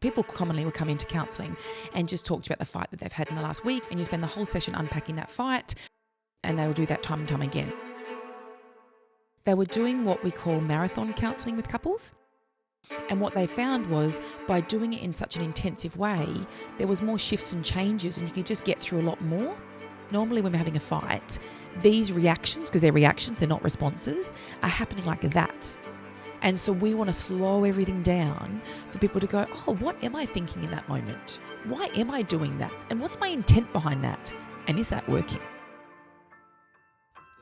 people commonly will come into counselling and just talk to you about the fight that they've had in the last week, and you spend the whole session unpacking that fight, and they'll do that time and time again. They were doing what we call marathon counselling with couples. And what they found was by doing it in such an intensive way, there was more shifts and changes, and you could just get through a lot more. Normally when we're having a fight, these reactions, because they're reactions, they're not responses, are happening like that. And so we want to slow everything down for people to go, oh, what am I thinking in that moment? Why am I doing that? And what's my intent behind that? And is that working?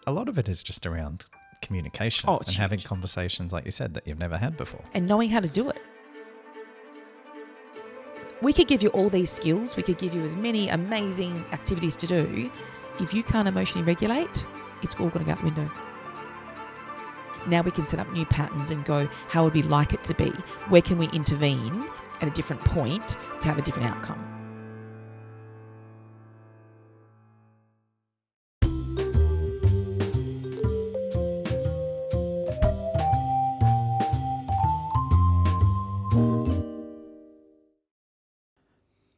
A lot of it is just around communication and having conversations, like you said, that you've never had before. And knowing how to do it. We could give you all these skills. We could give you as many amazing activities to do. If you can't emotionally regulate, it's all going to go out the window. Now we can set up new patterns and go, how would we like it to be? Where can we intervene at a different point to have a different outcome?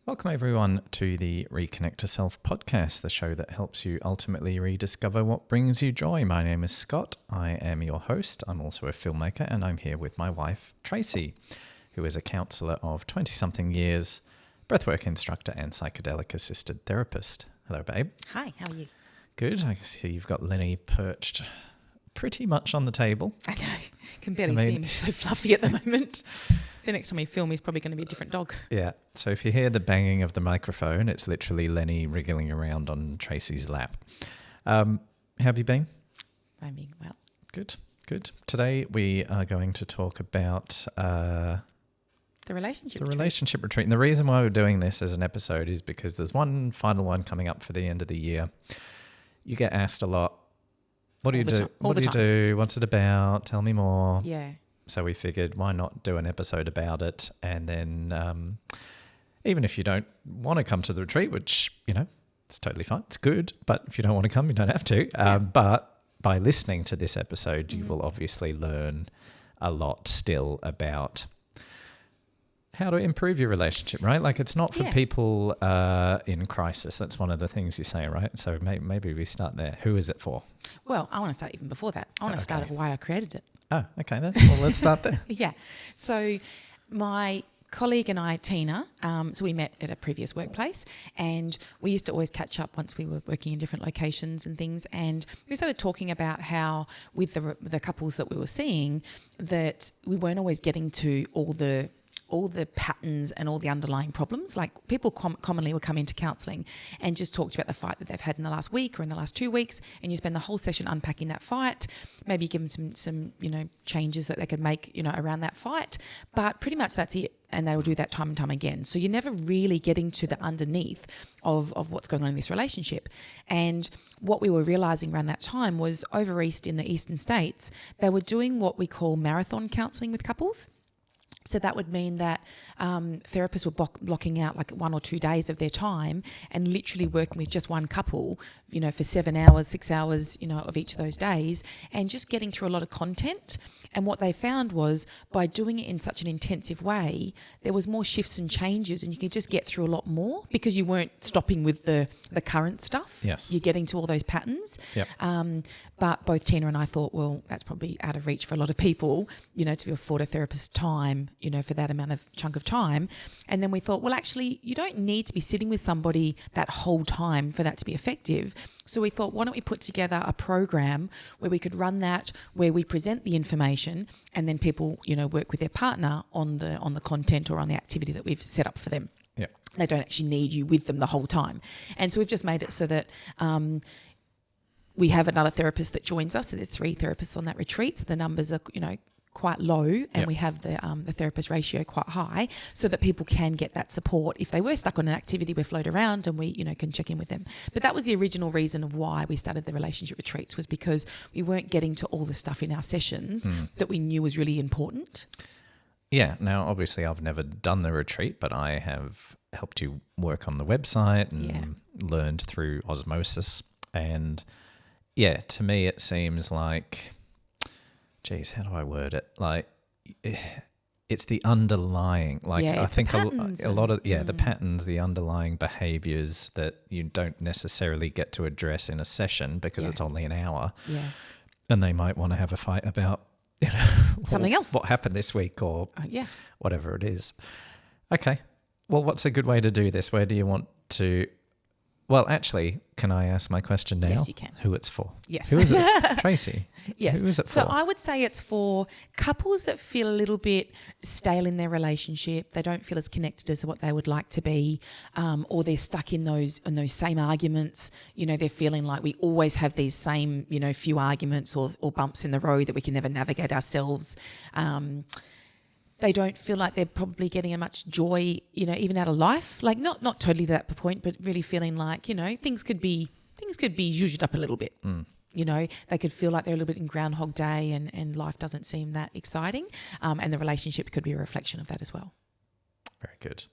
Welcome everyone to the Reconnect to Self podcast, the show that helps you ultimately rediscover what brings you joy. My name is Scott. I am your host. I'm also a filmmaker, and I'm here with my wife, Tracey, who is a counsellor of 20-something years, breathwork instructor and psychedelic-assisted therapist. Hello, babe. Hi, how are you? Good. I can see you've got Lenny perched pretty much on the table. I know. Can barely see him. He's so fluffy at the moment. The next time we film, he's probably going to be a different dog. Yeah. So if you hear the banging of the microphone, it's literally Lenny wriggling around on Tracey's lap. How have you been? I'm being well. Good. Today we are going to talk about the relationship retreat. And the reason why we're doing this as an episode is because there's one final one coming up for the end of the year. You get asked a lot, what do you do? What do you do? What's it about? Tell me more. Yeah. So we figured, why not do an episode about it? And then even if you don't want to come to the retreat, which, it's totally fine. It's good. But if you don't want to come, you don't have to. But by listening to this episode, you will obviously learn a lot still about how to improve your relationship, right? Like, it's not for people in crisis. That's one of the things you say, right? So maybe we start there. Who is it for? Well, I want to start even before that. I want to start at why I created it. Oh, okay then. Well, let's start there. Yeah. So my colleague and I, Tina, so we met at a previous workplace, and we used to always catch up once we were working in different locations and things, and we started talking about how with the couples that we were seeing, that we weren't always getting to all the patterns and all the underlying problems. Like, people commonly will come into counselling and just talk to you about the fight that they've had in the last week or in the last 2 weeks, and you spend the whole session unpacking that fight, maybe give them some changes that they could make around that fight, but pretty much that's it, and they will do that time and time again. So you're never really getting to the underneath of what's going on in this relationship. And what we were realising around that time was, over east in the eastern states, they were doing what we call marathon counselling with couples. So that would mean that therapists were blocking out like 1 or 2 days of their time and literally working with just one couple, for 7 hours, 6 hours, of each of those days, and just getting through a lot of content. And what they found was, by doing it in such an intensive way, there was more shifts and changes, and you could just get through a lot more because you weren't stopping with the current stuff. Yes. You're getting to all those patterns. Yep. But both Tina and I thought, well, that's probably out of reach for a lot of people, to afford a therapist's time, for that amount of chunk of time. And then we thought, well, actually, you don't need to be sitting with somebody that whole time for that to be effective. So we thought, why don't we put together a program where we could run that, where we present the information, and then people, work with their partner on the content or on the activity that we've set up for them. Yeah. They don't actually need you with them the whole time. And so we've just made it so that we have another therapist that joins us. So there's 3 therapists on that retreat. So the numbers are, quite low, and we have the therapist ratio quite high, so that people can get that support if they were stuck on an activity. We float around and we can check in with them. But that was the original reason of why we started the relationship retreats, was because we weren't getting to all the stuff in our sessions that we knew was really important. Yeah. Now, obviously, I've never done the retreat, but I have helped you work on the website and learned through osmosis. And to me, it seems like, geez, how do I word it? Like, it's the underlying, like Yeah, I it's the think patterns a lot of the and- patterns, the underlying behaviors that you don't necessarily get to address in a session because Yeah. it's only an hour, Yeah. and they might want to have a fight about Something else. what happened this week or Yeah. whatever it is. Okay, well, what's a good way to do this? Where do you want to? Well, actually, can I ask my question now? Yes, you can. Who it's for? Yes. Who is it? Tracy? Yes. Who is it So for? I would say it's for couples that feel a little bit stale in their relationship. They don't feel as connected as what they would like to be, or they're stuck in those same arguments. You know, they're feeling like we always have these same, few arguments or bumps in the road that we can never navigate ourselves. They don't feel like they're probably getting much joy, even out of life. Like not totally to that point, but really feeling like, things could be zhuzhed up a little bit. They could feel like they're a little bit in Groundhog Day and life doesn't seem that exciting. And the relationship could be a reflection of that as well. Very good.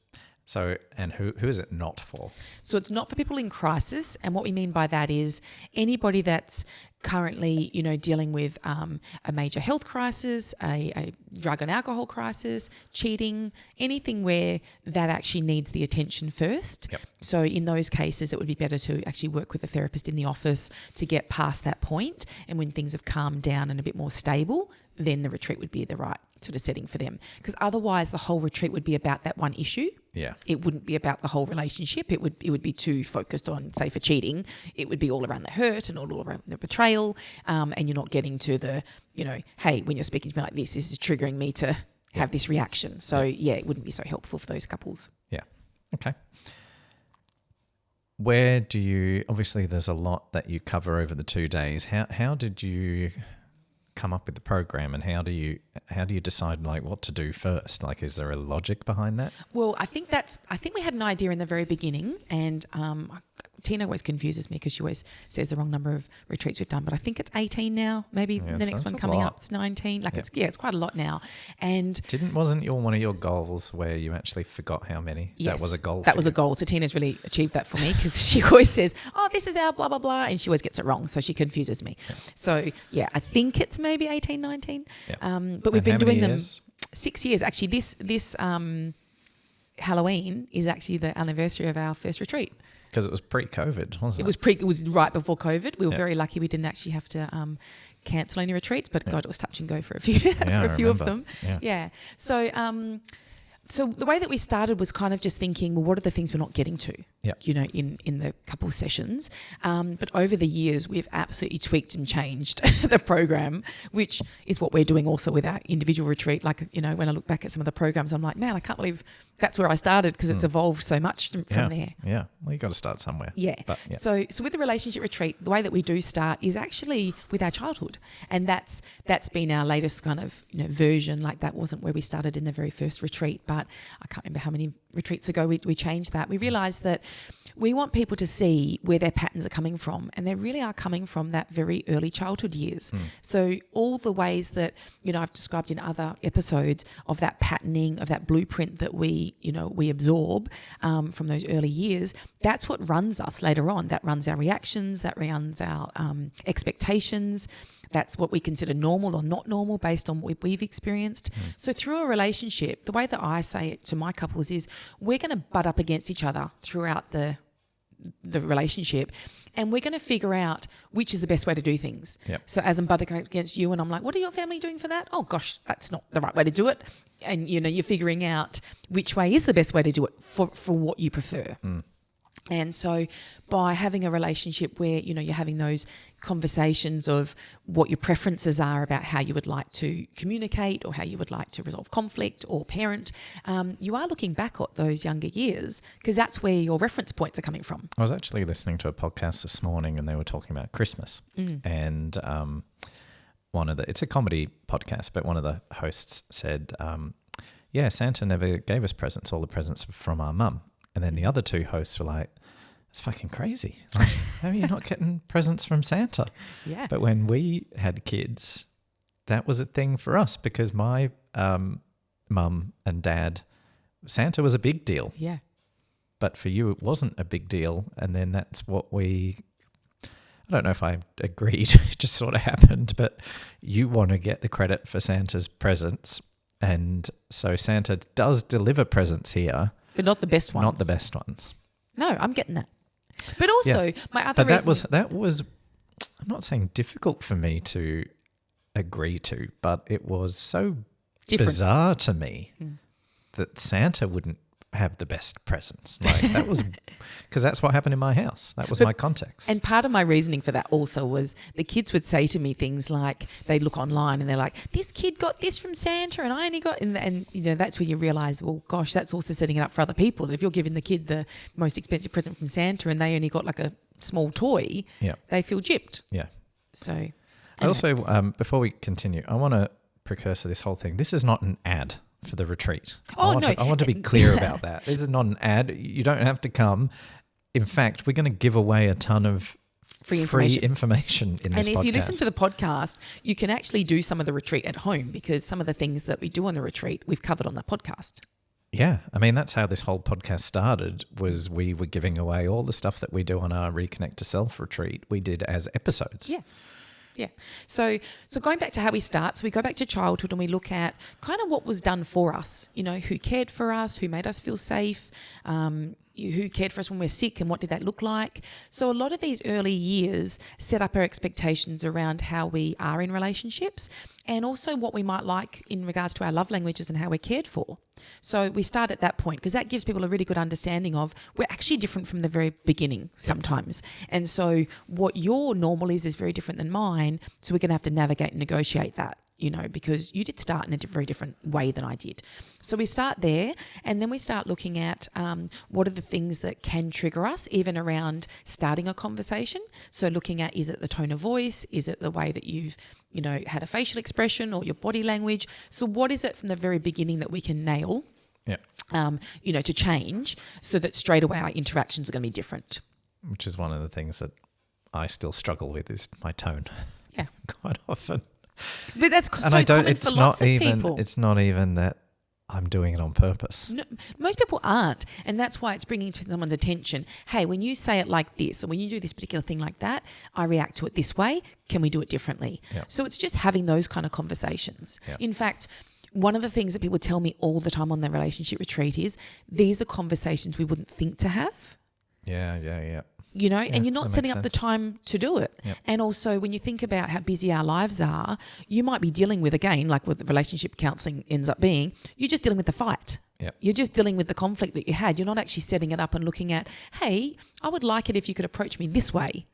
So, and who is it not for? So it's not for people in crisis. And what we mean by that is anybody that's currently, dealing with a major health crisis, a drug and alcohol crisis, cheating, anything where that actually needs the attention first. Yep. So in those cases, it would be better to actually work with a therapist in the office to get past that point. And when things have calmed down and a bit more stable, then the retreat would be the right sort of setting for them. Because otherwise the whole retreat would be about that one issue. Yeah. It wouldn't be about the whole relationship. It would be too focused on, say, for cheating. It would be all around the hurt and all around the betrayal. And you're not getting to the, hey, when you're speaking to me like this is triggering me to have this reaction. So, it wouldn't be so helpful for those couples. Yeah. Okay. Where do you, obviously there's a lot that you cover over the 2 days. How did you come up with the program, and how do you decide like what to do first? Like, is there a logic behind that? Well, I think we had an idea in the very beginning, and Tina always confuses me because she always says the wrong number of retreats we've done, but I think it's 18 now. Maybe the next one coming up is 19. Like it's quite a lot now. And wasn't one of your goals where you actually forgot how many? Yes, that was a goal. That was a goal. So Tina's really achieved that for me because she always says, "Oh, this is our blah blah blah," and she always gets it wrong. So she confuses me. Yeah. So I think it's maybe 18, 19. Yeah. But we've been doing years? them 6 years. Actually, this Halloween is actually the anniversary of our first retreat. Because it was pre-COVID, wasn't it? It was right before COVID. We were very lucky we didn't actually have to cancel any retreats, but God, it was touch and go for a few of them. Yeah. So the way that we started was kind of just thinking, well, what are the things we're not getting to? Yep. In the couple sessions. But over the years, we've absolutely tweaked and changed the program, which is what we're doing also with our individual retreat. Like, when I look back at some of the programs, I'm like, man, I can't believe that's where I started because it's evolved so much from there. Yeah. Well, you got to start somewhere. Yeah. But, So with the relationship retreat, the way that we do start is actually with our childhood. And that's been our latest kind of, version. Like that wasn't where we started in the very first retreat, but I can't remember how many retreats ago we changed that. We realised that we want people to see where their patterns are coming from, and they really are coming from that very early childhood years. So all the ways that, I've described in other episodes of that patterning, of that blueprint that we absorb from those early years, that's what runs us later on. That runs our reactions, that runs our expectations. That's what we consider normal or not normal based on what we've experienced. So through a relationship, the way that I say it to my couples is we're going to butt up against each other throughout the relationship, and we're going to figure out which is the best way to do things. Yep. So as I'm butting against you and I'm like, what are your family doing for that? Oh gosh, that's not the right way to do it. And you're figuring out which way is the best way to do it for what you prefer. And so by having a relationship where, you're having those conversations of what your preferences are about how you would like to communicate or how you would like to resolve conflict or parent, you are looking back at those younger years because that's where your reference points are coming from. I was actually listening to a podcast this morning and they were talking about Christmas. And it's a comedy podcast, but one of the hosts said, Santa never gave us presents. All the presents were from our mum. And then the other two hosts were like, it's fucking crazy. Like, how are you not getting presents from Santa? Yeah. But when we had kids, that was a thing for us because my mum and dad, Santa was a big deal. Yeah. But for you, it wasn't a big deal. And then that's what I don't know if I agreed, it just sort of happened, but you want to get the credit for Santa's presents And so Santa does deliver presents here. But not the best ones. Not the best ones. No, I'm getting that. But also, my other but reason... that was, I'm not saying difficult for me to agree to, but it was so bizarre to me that Santa wouldn't have the best presents. Like that was because that's what happened in my house. That was my context. And part of my reasoning for that also was the kids would say to me things like, they look online and they're like, this kid got this from Santa and I only got, and you know, that's when you realise, well, gosh, that's also setting it up for other people. That if you're giving the kid the most expensive present from Santa and they only got like a small toy, they feel gypped. Yeah. So. I also, before we continue, I want to precursor this whole thing. This is not an ad for the retreat. I want to be clear about that. This is not an ad. You don't have to come. In fact, we're going to give away a ton of free information in this podcast. And if you listen to the podcast, you can actually do some of the retreat at home because some of the things that we do on the retreat, we've covered on the podcast. Yeah. I mean, that's how this whole podcast started, was we were giving away all the stuff that we do on our Reconnect to Self retreat. We did as episodes. Yeah. Yeah. So going back to how we start, so we go back to childhood and we look at kind of what was done for us, you know, who cared for us, who made us feel safe, who cared for us when we're sick and what did that look like. So a lot of these early years set up our expectations around how we are in relationships and also what we might like in regards to our love languages and how we're cared for. So we start at that point because that gives people a really good understanding of we're actually different from the very beginning sometimes. And so what your normal is very different than mine. So we're going to have to navigate and negotiate that, you know, because you did start in a very different way than I did. So we start there and then we start looking at what are the things that can trigger us even around starting a conversation. So looking at, is it the tone of voice? Is it the way that you've, you know, had a facial expression or your body language? So what is it from the very beginning that we can nail, you know, to change so that straight away our interactions are going to be different? Which is one of the things that I still struggle with is my tone. Yeah. Quite often. But that's so common for lots of people. It's not even that I'm doing it on purpose. No, most people aren't. And that's why it's bringing to someone's attention, hey, when you say it like this or when you do this particular thing like that, I react to it this way. Can we do it differently? Yep. So it's just having those kind of conversations. Yep. In fact, one of the things that people tell me all the time on their relationship retreat is these are conversations we wouldn't think to have. Yeah. You know, and you're not setting up the time to do it. Yep. And also when you think about how busy our lives are, you might be dealing with, again, like what the relationship counselling ends up being, you're just dealing with the fight. Yep. You're just dealing with the conflict that you had. You're not actually setting it up and looking at, hey, I would like it if you could approach me this way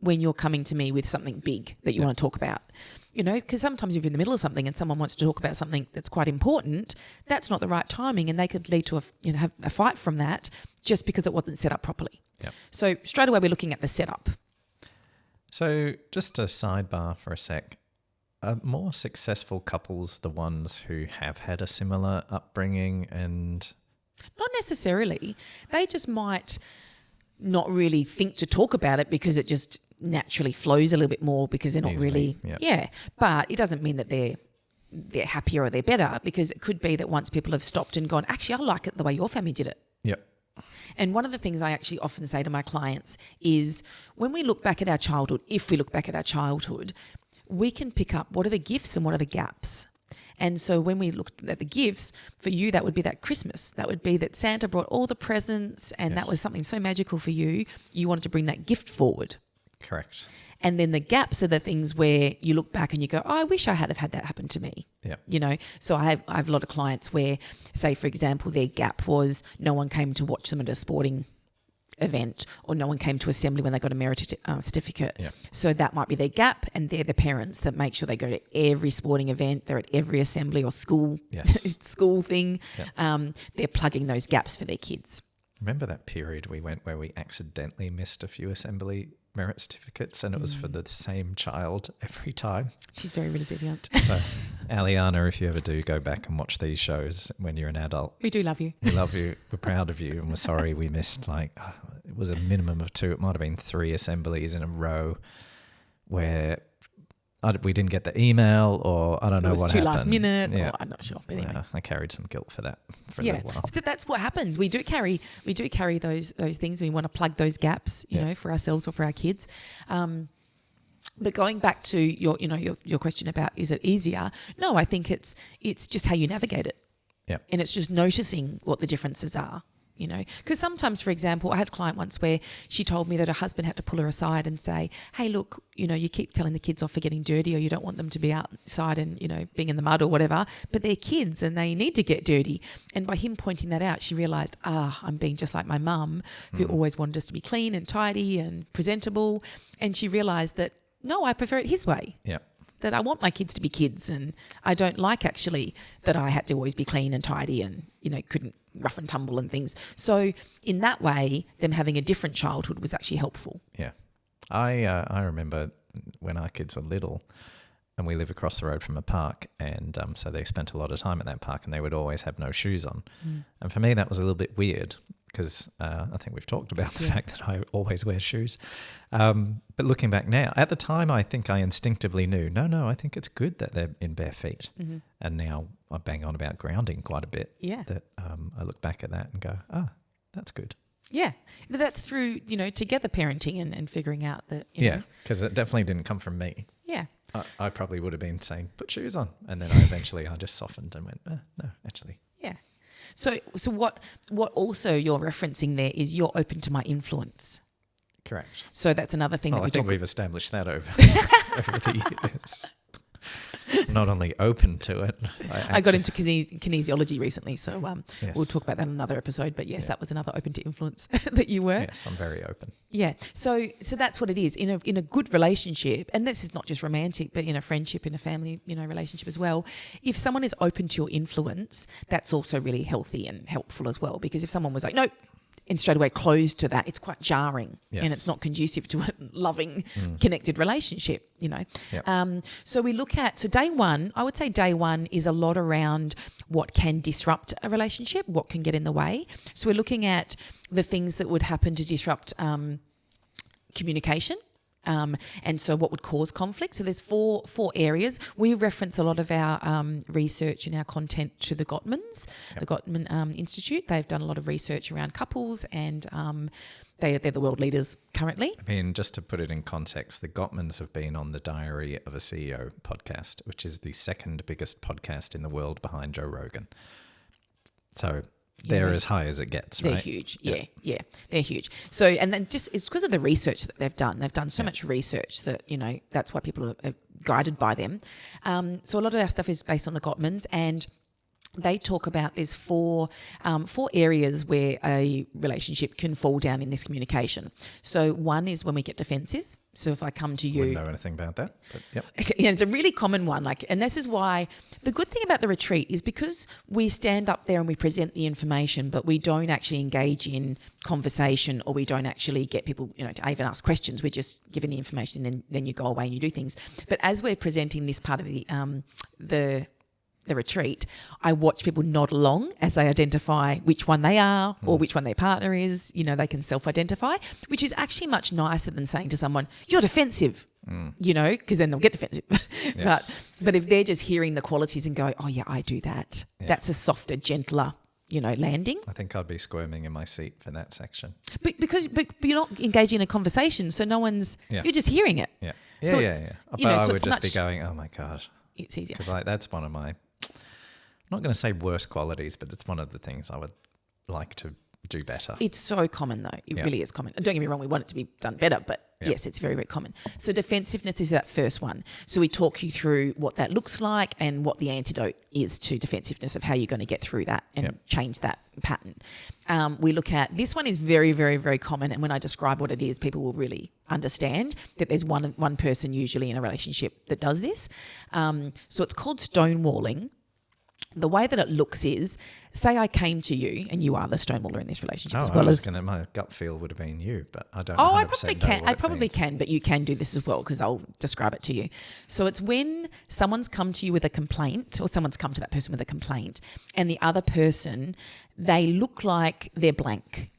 when you're coming to me with something big that you want to talk about. You know, because sometimes if you're in the middle of something and someone wants to talk about something that's quite important, that's not the right timing and they could lead to have a fight from that just because it wasn't set up properly. Yep. So straight away we're looking at the setup. So just a sidebar for a sec. Are more successful couples the ones who have had a similar upbringing and... Not necessarily. They just might not really think to talk about it because it just naturally flows a little bit more because they're not Easily, really... Yeah. But it doesn't mean that they're happier or they're better because it could be that once people have stopped and gone, actually, I like it the way your family did it. Yep. And one of the things I actually often say to my clients is when we look back at our childhood, if we look back at our childhood, we can pick up what are the gifts and what are the gaps. And so when we look at the gifts, for you, that would be that Christmas. That would be that Santa brought all the presents and that was something so magical for you. You wanted to bring that gift forward. Correct. And then the gaps are the things where you look back and you go, oh, I wish I had have had that happen to me. Yeah. You know, so I have a lot of clients where, say, for example, their gap was no one came to watch them at a sporting event or no one came to assembly when they got a merit certificate. Yeah. So that might be their gap and they're the parents that make sure they go to every sporting event, they're at every assembly or school, school thing. Yeah. They're plugging those gaps for their kids. Remember that period we went where we accidentally missed a few assembly merit certificates and it was for the same child every time? She's very resilient. So, Aliana, if you ever do go back and watch these shows when you're an adult. We do love you. We love you. We're proud of you and we're sorry we missed it was a minimum of 2, it might have been 3 assemblies in a row where we didn't get the email or I don't know what happened. It was too last minute or I'm not sure. But anyway. I carried some guilt for that for a little while. So that's what happens. We do carry those things. We want to plug those gaps, you know, for ourselves or for our kids. But going back to your question about is it easier? No, I think it's just how you navigate it. Yeah. And it's just noticing what the differences are, Because sometimes, for example, I had a client once where she told me that her husband had to pull her aside and say, hey, look, you keep telling the kids off for getting dirty, or you don't want them to be outside and, being in the mud or whatever, but they're kids and they need to get dirty. And by him pointing that out, she realised, I'm being just like my mum, who always wanted us to be clean and tidy and presentable. And she realised that, no, I prefer it his way. Yeah. That I want my kids to be kids, and I don't like actually that I had to always be clean and tidy and, couldn't rough and tumble and things. So in that way, them having a different childhood was actually helpful. Yeah. I remember when our kids were little and we live across the road from a park, and so they spent a lot of time at that park and they would always have no shoes on. And for me, that was a little bit weird because I think we've talked about the fact that I always wear shoes. But looking back now, at the time, I think I instinctively knew, no, I think it's good that they're in bare feet. And now I bang on about grounding quite a bit. Yeah. That I look back at that and go, that's good. Yeah. But that's through, together parenting and figuring out that, Yeah, because it definitely didn't come from me. Yeah. I probably would have been saying, put shoes on. And then I just softened and went, no, actually. Yeah. So what also you're referencing there is you're open to my influence. Correct. So that's another thing that I think we've established that over the years. Not only open to it. I got into kinesiology recently, so yes. We'll talk about that in another episode. But yes, that was another open to influence that you were. Yes, I'm very open. Yeah. So that's what it is in a good relationship, and this is not just romantic, but in a friendship, in a family, relationship as well. If someone is open to your influence, that's also really healthy and helpful as well. Because if someone was like, no, and straight away closed to that, it's quite jarring. Yes. And it's not conducive to a loving, connected relationship, Yep. So we look at, day one, I would say day one is a lot around what can disrupt a relationship, what can get in the way. So we're looking at the things that would happen to disrupt communication. And so what would cause conflict? So there's four areas. We reference a lot of our research and our content to the Gottmans, the Gottman Institute. They've done a lot of research around couples, and they're the world leaders currently. I mean, just to put it in context, the Gottmans have been on the Diary of a CEO podcast, which is the second biggest podcast in the world behind Joe Rogan. So they're as high as it gets, right? They're huge. Yeah, they're huge. So, and then just it's because of the research that they've done. They've done so much research that, that's why people are guided by them. So a lot of our stuff is based on the Gottmans, and they talk about there's four areas where a relationship can fall down in this communication. So one is when we get defensive. So if I come to you... Wouldn't know anything about that, but yep. Yeah, it's a really common one. And this is why the good thing about the retreat is because we stand up there and we present the information, but we don't actually engage in conversation, or we don't actually get people, to even ask questions. We're just giving the information, and then you go away and you do things. But as we're presenting this part of the retreat, I watch people nod along as they identify which one they are or which one their partner is. They can self-identify, which is actually much nicer than saying to someone, you're defensive, because then they'll get defensive. Yes. But if they're just hearing the qualities and go, oh yeah, I do that, that's a softer, gentler, landing. I think I'd be squirming in my seat for that section. But you're not engaging in a conversation, so no one's, you're just hearing it. Yeah. So Yeah. But I would just be going, oh my God. It's easier. Because that's one of my... I'm not going to say worst qualities, but it's one of the things I would like to do better. It's so common though. It really is common. Don't get me wrong, we want it to be done better, but yes, it's very, very common. So defensiveness is that first one. So we talk you through what that looks like and what the antidote is to defensiveness, of how you're going to get through that and change that pattern. We look at, this one is very, very, very common, and when I describe what it is, people will really understand that there's one person usually in a relationship that does this. So it's called stonewalling. The way that it looks is, say I came to you and you are the stonewaller in this relationship, as well as... my gut feel would have been you, but I don't. I probably can. I probably can, but you can do this as well, because I'll describe it to you. So it's when someone's come to you with a complaint, or someone's come to that person with a complaint, and the other person, they look like they're blank.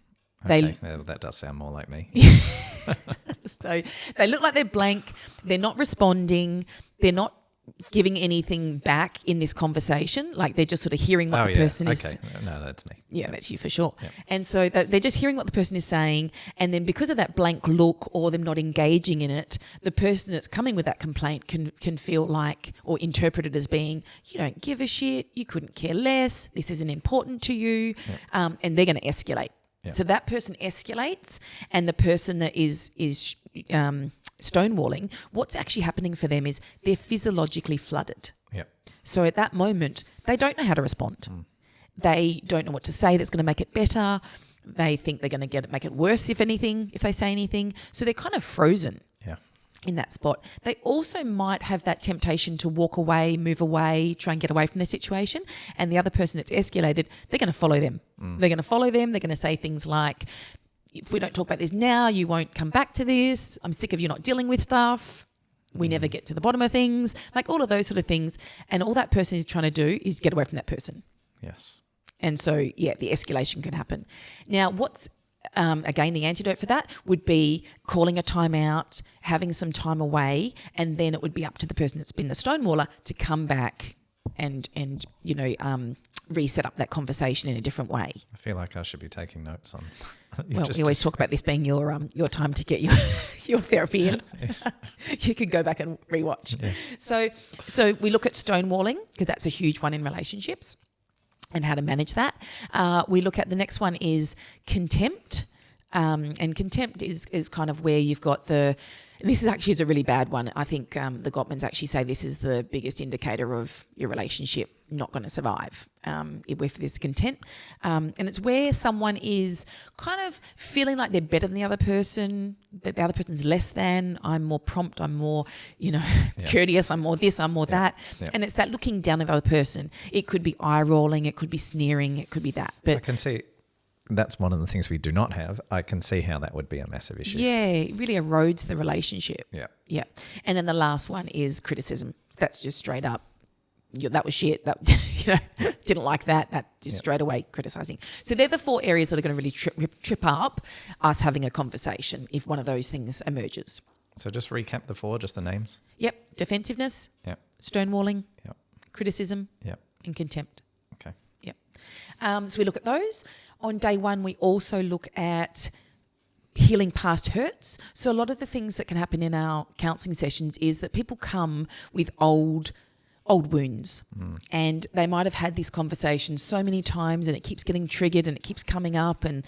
That does sound more like me. So they look like they're blank. They're not responding. They're not giving anything back in this conversation. Like they're just sort of hearing what the person is. Okay, no, that's me. Yeah, that's you for sure. Yep. And so they're just hearing what the person is saying. And then because of that blank look or them not engaging in it, the person that's coming with that complaint can feel like or interpret it as being, you don't give a shit, you couldn't care less, this isn't important to you, and they're going to escalate. Yep. So that person escalates, and the person that is stonewalling, what's actually happening for them is they're physiologically flooded. Yep. So at that moment, they don't know how to respond. They don't know what to say that's going to make it better. They think they're going to make it worse if they say anything. So they're kind of frozen. Yeah. In that spot. They also might have that temptation to walk away, move away, try and get away from the situation. And the other person that's escalated, they're going to follow them. They're going to follow them. They're going to say things like, if we don't talk about this now, you won't come back to this. I'm sick of you not dealing with stuff. We never get to the bottom of things. Like all of those sort of things. And all that person is trying to do is get away from that person. Yes. And so, yeah, the escalation can happen. Now, what's again, the antidote for that would be calling a timeout, having some time away, and then it would be up to the person that's been the stonewaller to come back and reset up that conversation in a different way. I feel like I should be taking notes on. Well, we always talk about this being your time to get your therapy in. You could go back and rewatch. Yes. So we look at stonewalling because that's a huge one in relationships, and how to manage that. We look at the next one is contempt. And contempt is kind of where you've got this is actually a really bad one. I think the Gottmans actually say this is the biggest indicator of your relationship not going to survive with this contempt. And it's where someone is kind of feeling like they're better than the other person, that the other person's less than, I'm more prompt, I'm more, courteous, I'm more this, I'm more that. Yeah. And it's that looking down at the other person. It could be eye rolling, it could be sneering, it could be that. But I can see that's one of the things we do not have. I can see how that would be a massive issue. Yeah, it really erodes the relationship. Yeah. Yeah. And then the last one is criticism. That's just straight up, that was shit. That didn't like that. That just straight away criticizing. So they're the 4 areas that are going to really trip up us having a conversation if one of those things emerges. So just recap the 4, just the names. Yep. Defensiveness. Yep. Stonewalling. Yep. Criticism. Yep. And contempt. Okay. Yep. So we look at those. On day 1, we also look at healing past hurts. So a lot of the things that can happen in our counselling sessions is that people come with old wounds, and they might have had this conversation so many times and it keeps getting triggered and it keeps coming up, and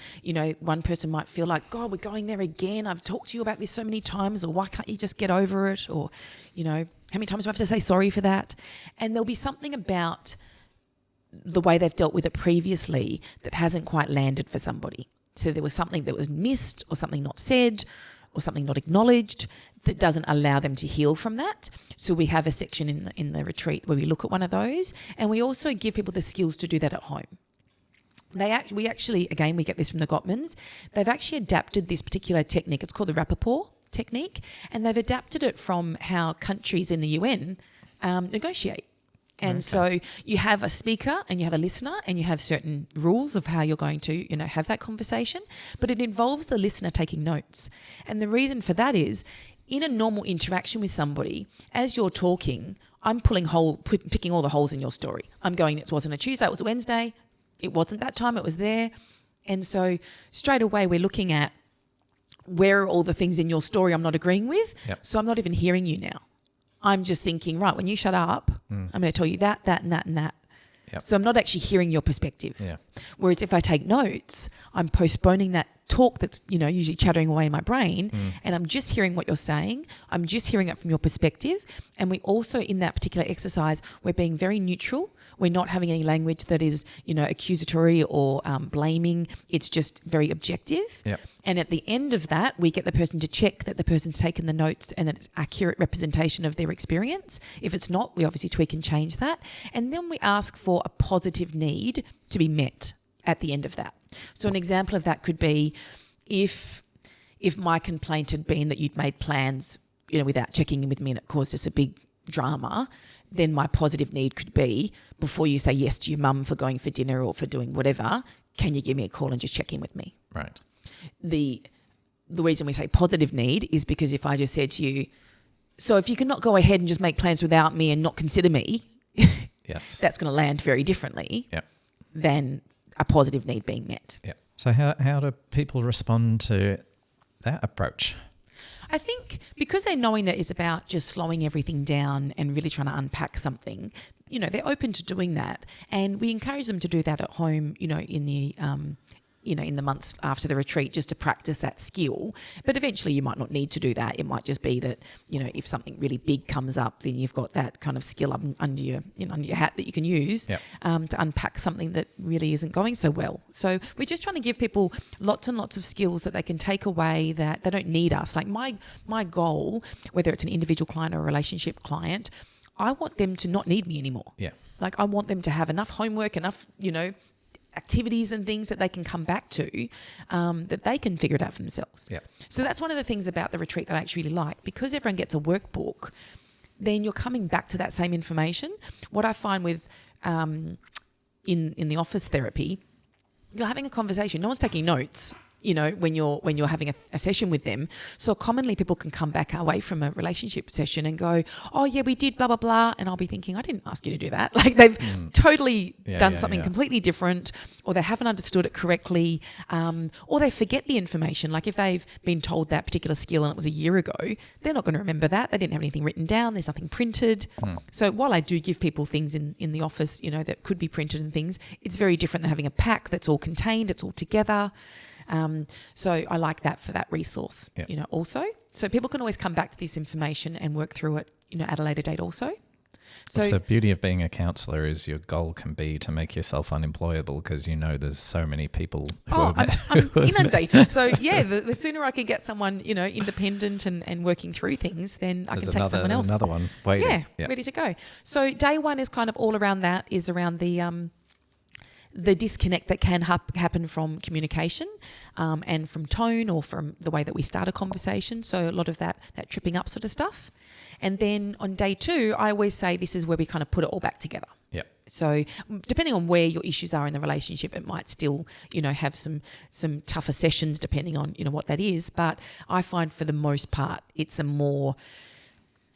one person might feel like, God, we're going there again, I've talked to you about this so many times, or why can't you just get over it, or how many times do I have to say sorry for that? And there'll be something about the way they've dealt with it previously that hasn't quite landed for somebody. So there was something that was missed, or something not said, or something not acknowledged that doesn't allow them to heal from that. So we have a section in the retreat where we look at one of those, and we also give people the skills to do that at home. We actually, again, we get this from the Gottmans, they've actually adapted this particular technique. It's called the rapport technique, and they've adapted it from how countries in the UN negotiate. And so you have a speaker and you have a listener and you have certain rules of how you're going to, have that conversation, but it involves the listener taking notes. And the reason for that is, in a normal interaction with somebody, as you're talking, I'm picking all the holes in your story. I'm going, it wasn't a Tuesday, it was a Wednesday. It wasn't that time, it was there. And so straight away we're looking at where are all the things in your story I'm not agreeing with. Yep. So I'm not even hearing you now. I'm just thinking, right, when you shut up, I'm going to tell you that, and that, and that. Yep. So I'm not actually hearing your perspective. Yeah. Whereas if I take notes, I'm postponing that talk that's, usually chattering away in my brain, and I'm just hearing what you're saying. I'm just hearing it from your perspective. And we also, in that particular exercise, we're being very neutral. We're not having any language that is, accusatory or blaming. It's just very objective. Yep. And at the end of that, we get the person to check that the person's taken the notes and that it's accurate representation of their experience. If it's not, we obviously tweak and change that. And then we ask for a positive need to be met at the end of that. So an example of that could be if my complaint had been that you'd made plans, without checking in with me, and it caused us a big drama, then my positive need could be, before you say yes to your mum for going for dinner or for doing whatever, can you give me a call and just check in with me? Right. The reason we say positive need is because if I just said to you, So if you cannot go ahead and just make plans without me and not consider me, yes, that's going to land very differently than a positive need being met. Yeah. So how do people respond to that approach? I think because they're knowing that it's about just slowing everything down and really trying to unpack something, they're open to doing that. And we encourage them to do that at home, in the months after the retreat, just to practice that skill. But eventually you might not need to do that. It might just be that, if something really big comes up, then you've got that kind of skill under your hat that you can use to unpack something that really isn't going so well. So we're just trying to give people lots and lots of skills that they can take away, that they don't need us. Like my goal, whether it's an individual client or a relationship client, I want them to not need me anymore. Yeah. Like I want them to have enough homework, enough, activities and things that they can come back to, that they can figure it out for themselves. Yeah. So that's one of the things about the retreat that I actually really like. Because everyone gets a workbook, then you're coming back to that same information. What I find with in the office therapy, you're having a conversation. No one's taking notes, when you're having a session with them. So commonly people can come back away from a relationship session and go, oh yeah, we did blah, blah, blah. And I'll be thinking, I didn't ask you to do that. Like they've totally done something completely different, or they haven't understood it correctly, or they forget the information. Like if they've been told that particular skill and it was a year ago, they're not going to remember that. They didn't have anything written down. There's nothing printed. So while I do give people things in the office, that could be printed and things, it's very different than having a pack that's all contained, it's all together. So I like that for that resource, also. So people can always come back to this information and work through it, at a later date also. So the beauty of being a counsellor is your goal can be to make yourself unemployable, because there's so many people who I'm inundated. So yeah, the sooner I can get someone, independent and working through things, then I can take someone else. Another one waiting. Yeah, ready to go. So day one is kind of all around that, is around the disconnect that can happen from communication and from tone, or from the way that we start a conversation. So a lot of that tripping up sort of stuff. And then on day 2, I always say this is where we kind of put it all back together. Yep. So depending on where your issues are in the relationship, it might still, have some tougher sessions depending on, what that is. But I find for the most part, it's a more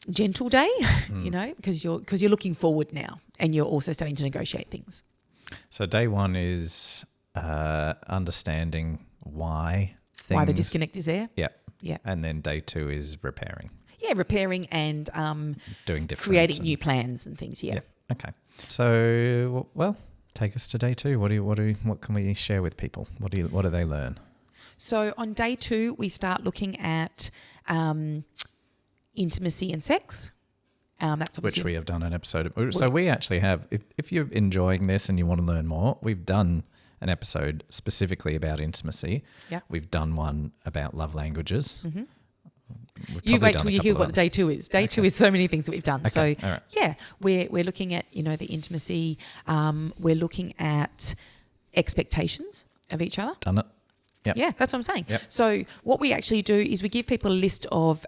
gentle day, because you're looking forward now, and you're also starting to negotiate things. So day 1 is understanding why the disconnect is there. Yeah. Yeah. And then day 2 is repairing. Yeah, repairing and doing different, creating new plans and things. Yeah. Okay. So, well, take us to day 2. What can we share with people? What do they learn? So on day 2, we start looking at intimacy and sex. That's which we have done an episode of. So we actually have, if you're enjoying this and you want to learn more, we've done an episode specifically about intimacy. Yeah. We've done one about love languages. Mm-hmm. You wait till you hear what day 2 is. Day 2 is so many things that we've done. Okay. So all right. yeah, we're looking at, the intimacy. We're looking at expectations of each other. Done it. Yep. Yeah, that's what I'm saying. Yep. So what we actually do is we give people a list of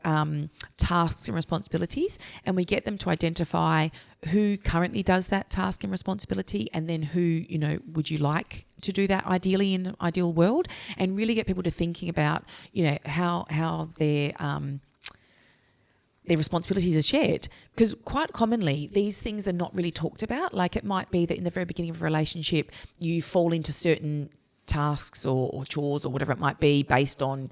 tasks and responsibilities, and we get them to identify who currently does that task and responsibility, and then who, would you like to do that ideally in an ideal world, and really get people to thinking about, how their responsibilities are shared. Because quite commonly, these things are not really talked about. Like it might be that in the very beginning of a relationship, you fall into certain tasks or chores or whatever it might be based on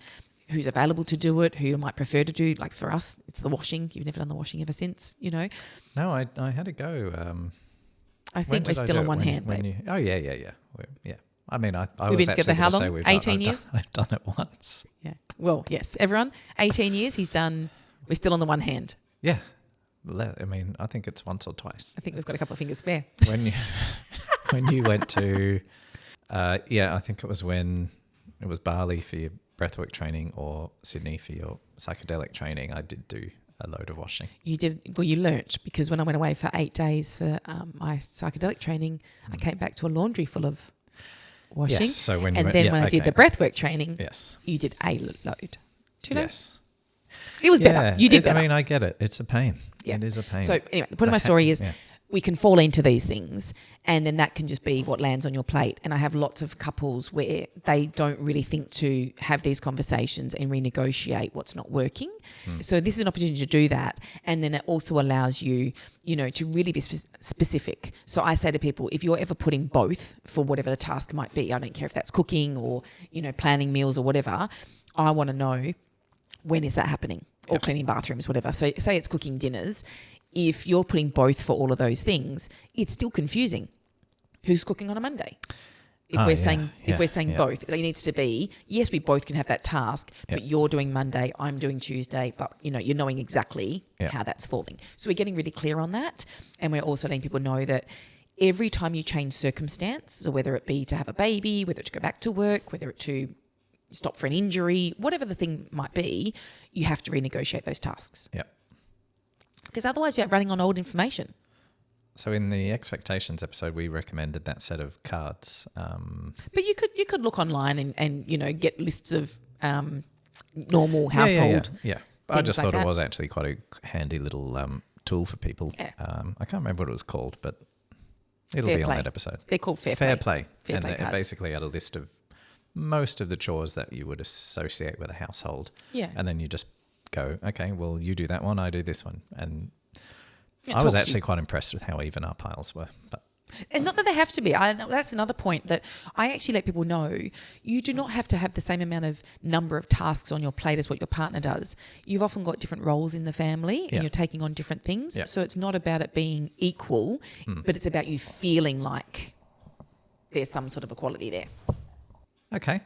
who's available to do it, who might prefer to do. Like for us, it's the washing. You've never done the washing ever since, No, I had to go. I think we're still on one hand, babe. Oh, yeah. Yeah. I mean, I We've was been together how long? 18 years? I've done it once. Yeah. Well, yes, everyone, 18 years we're still on the one hand. Yeah. I mean, I think it's once or twice. I think we've got a couple of fingers spare. When you went to... I think it was when it was Bali for your breathwork training or Sydney for your psychedelic training. I did do a load of washing. You did? Well, you learnt, because when I went away for 8 days for my psychedelic training, I came back to a laundry full of washing. Yes, so when I did the breathwork training, yes, you did a load. 2 loads? Yes. It was better. You did better. I mean, I get it. It's a pain. Yeah. It is a pain. So anyway, the point of my story is we can fall into these things, and then that can just be what lands on your plate. And I have lots of couples where they don't really think to have these conversations and renegotiate what's not working. So this is an opportunity to do that. And then it also allows you, to really be specific. So I say to people, if you're ever putting both for whatever the task might be, I don't care if that's cooking or, planning meals or whatever, I want to know, when is that happening? Or cleaning bathrooms, whatever. So say it's cooking dinners. If you're putting both for all of those things, it's still confusing. Who's cooking on a Monday? If we're saying both, it needs to be, yes, we both can have that task, but you're doing Monday, I'm doing Tuesday, but you're knowing exactly how that's falling. So we're getting really clear on that. And we're also letting people know that every time you change circumstance, so whether it be to have a baby, whether it's to go back to work, whether it's to stop for an injury, whatever the thing might be, you have to renegotiate those tasks. Yep. Because otherwise you're running on old information. So in the expectations episode, we recommended that set of cards. But you could look online and get lists of normal household. Yeah. I just thought it was actually quite a handy little tool for people. Yeah. I can't remember what it was called, but it'll be on that episode. They're called Fair Play. Fair Play cards. It basically had a list of most of the chores that you would associate with a household. Yeah. And then you just go, okay, well, you do that one, I do this one. And I was actually quite impressed with how even our piles were. And not that they have to be. That's another point that I actually let people know. You do not have to have the same amount of number of tasks on your plate as what your partner does. You've often got different roles in the family and you're taking on different things. Yeah. So it's not about it being equal, but it's about you feeling like there's some sort of equality there. Okay.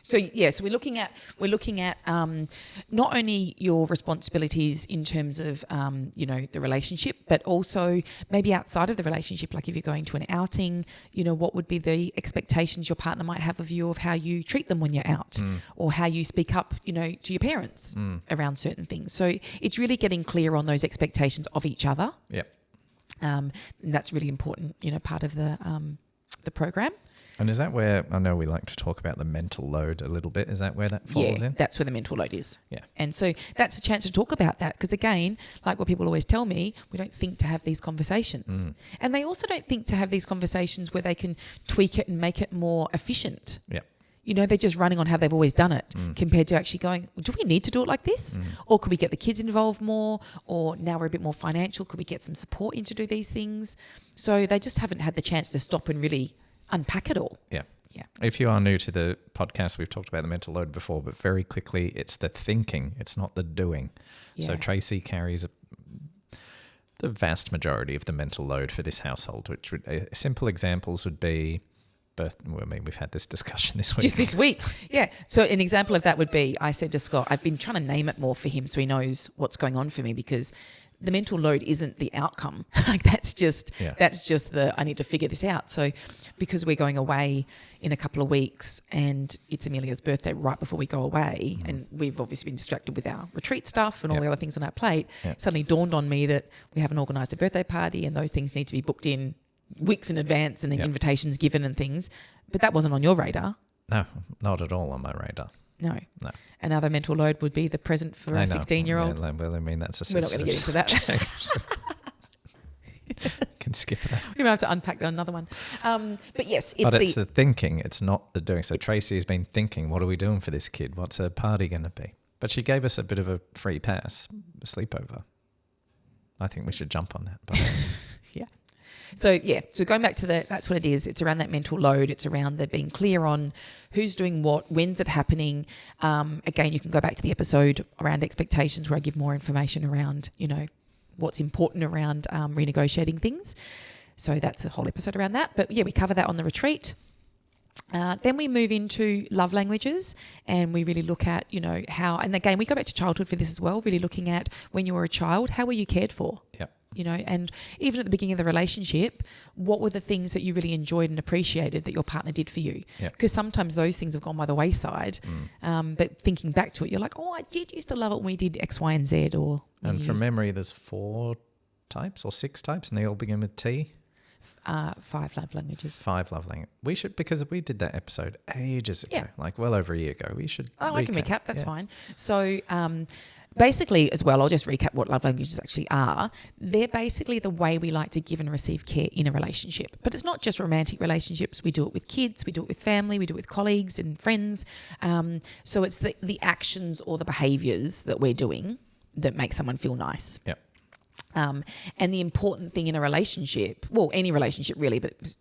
So we're looking at not only your responsibilities in terms of the relationship, but also maybe outside of the relationship. Like if you're going to an outing, what would be the expectations your partner might have of you, of how you treat them when you're out, or how you speak up, to your parents around certain things. So it's really getting clear on those expectations of each other. Yep. And that's really important, part of the program. And is that where, I know we like to talk about the mental load a little bit, is that where that falls in? That's where the mental load is. Yeah. And so that's a chance to talk about that because, again, like what people always tell me, we don't think to have these conversations. And they also don't think to have these conversations where they can tweak it and make it more efficient. Yeah. They're just running on how they've always done it compared to actually going, do we need to do it like this? Or could we get the kids involved more? Or now we're a bit more financial, could we get some support in to do these things? So they just haven't had the chance to stop and really unpack it all. Yeah. If you are new to the podcast, we've talked about the mental load before, but very quickly, it's the thinking, it's not the doing. Yeah. So Tracey carries the vast majority of the mental load for this household, which simple examples would be we've had this discussion this week. Just this week. Yeah. So an example of that would be, I said to Scott, I've been trying to name it more for him so he knows what's going on for me, because the mental load isn't the outcome. Like that's just I need to figure this out. So because we're going away in a couple of weeks and it's Amelia's birthday right before we go away, and we've obviously been distracted with our retreat stuff and all the other things on our plate, it suddenly dawned on me that we haven't organised a birthday party and those things need to be booked in weeks in advance and then invitations given and things. But that wasn't on your radar. No, not at all on my radar. No. Another mental load would be the present for a 16-year-old. Yeah, well, I mean, that's a We're not going to get into that. Can skip that. We might have to unpack that another one. But yes, it's the thinking. It's not the doing. So Tracey has been thinking, what are we doing for this kid? What's her party going to be? But she gave us a bit of a free pass, a sleepover. I think we should jump on that. But So going back to that's what it is. It's around that mental load. It's around the being clear on who's doing what, when's it happening. Again, you can go back to the episode around expectations where I give more information around, what's important around renegotiating things. So that's a whole episode around that. But we cover that on the retreat. Then we move into love languages and we really look at, how, and again, we go back to childhood for this as well, really looking at when you were a child, how were you cared for? Yep. And even at the beginning of the relationship, what were the things that you really enjoyed and appreciated that your partner did for you? Because sometimes those things have gone by the wayside. But thinking back to it, you're like, oh, I did used to love it when we did X, Y, and Z. And from memory, there's 4 types or 6 types and they all begin with T? 5 love languages. 5 love languages. We should, because we did that episode ages ago, like well over a year ago. We should I can recap. That's fine. So basically, as well, I'll just recap what love languages actually are. They're basically the way we like to give and receive care in a relationship. But it's not just romantic relationships. We do it with kids, we do it with family, we do it with colleagues and friends. So it's the actions or the behaviours that we're doing that make someone feel nice. Yep. And the important thing in a relationship, well, any relationship really, but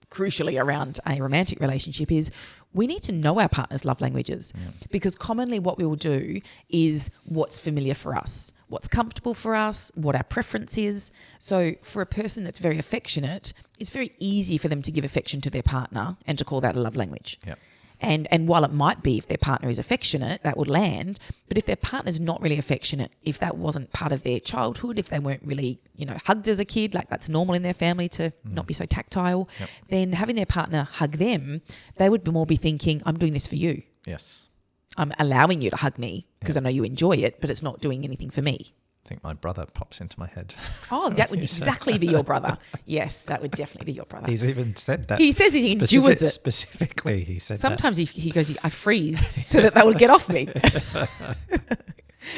crucially around a romantic relationship, is we need to know our partner's love languages, because commonly what we will do is what's familiar for us, what's comfortable for us, what our preference is. So for a person that's very affectionate, it's very easy for them to give affection to their partner and to call that a love language. Yep. And while it might be, if their partner is affectionate, that would land. But if their partner's not really affectionate, if that wasn't part of their childhood, if they weren't really, hugged as a kid, like that's normal in their family to not be so tactile, then having their partner hug them, they would more be thinking, I'm doing this for you. Yes. I'm allowing you to hug me because I know you enjoy it, but it's not doing anything for me. I think my brother pops into my head. Oh, that would exactly be your brother. Yes, that would definitely be your brother. He's even said that. He says he endures it. Specifically, he said Sometimes he goes, I freeze so that they will get off me.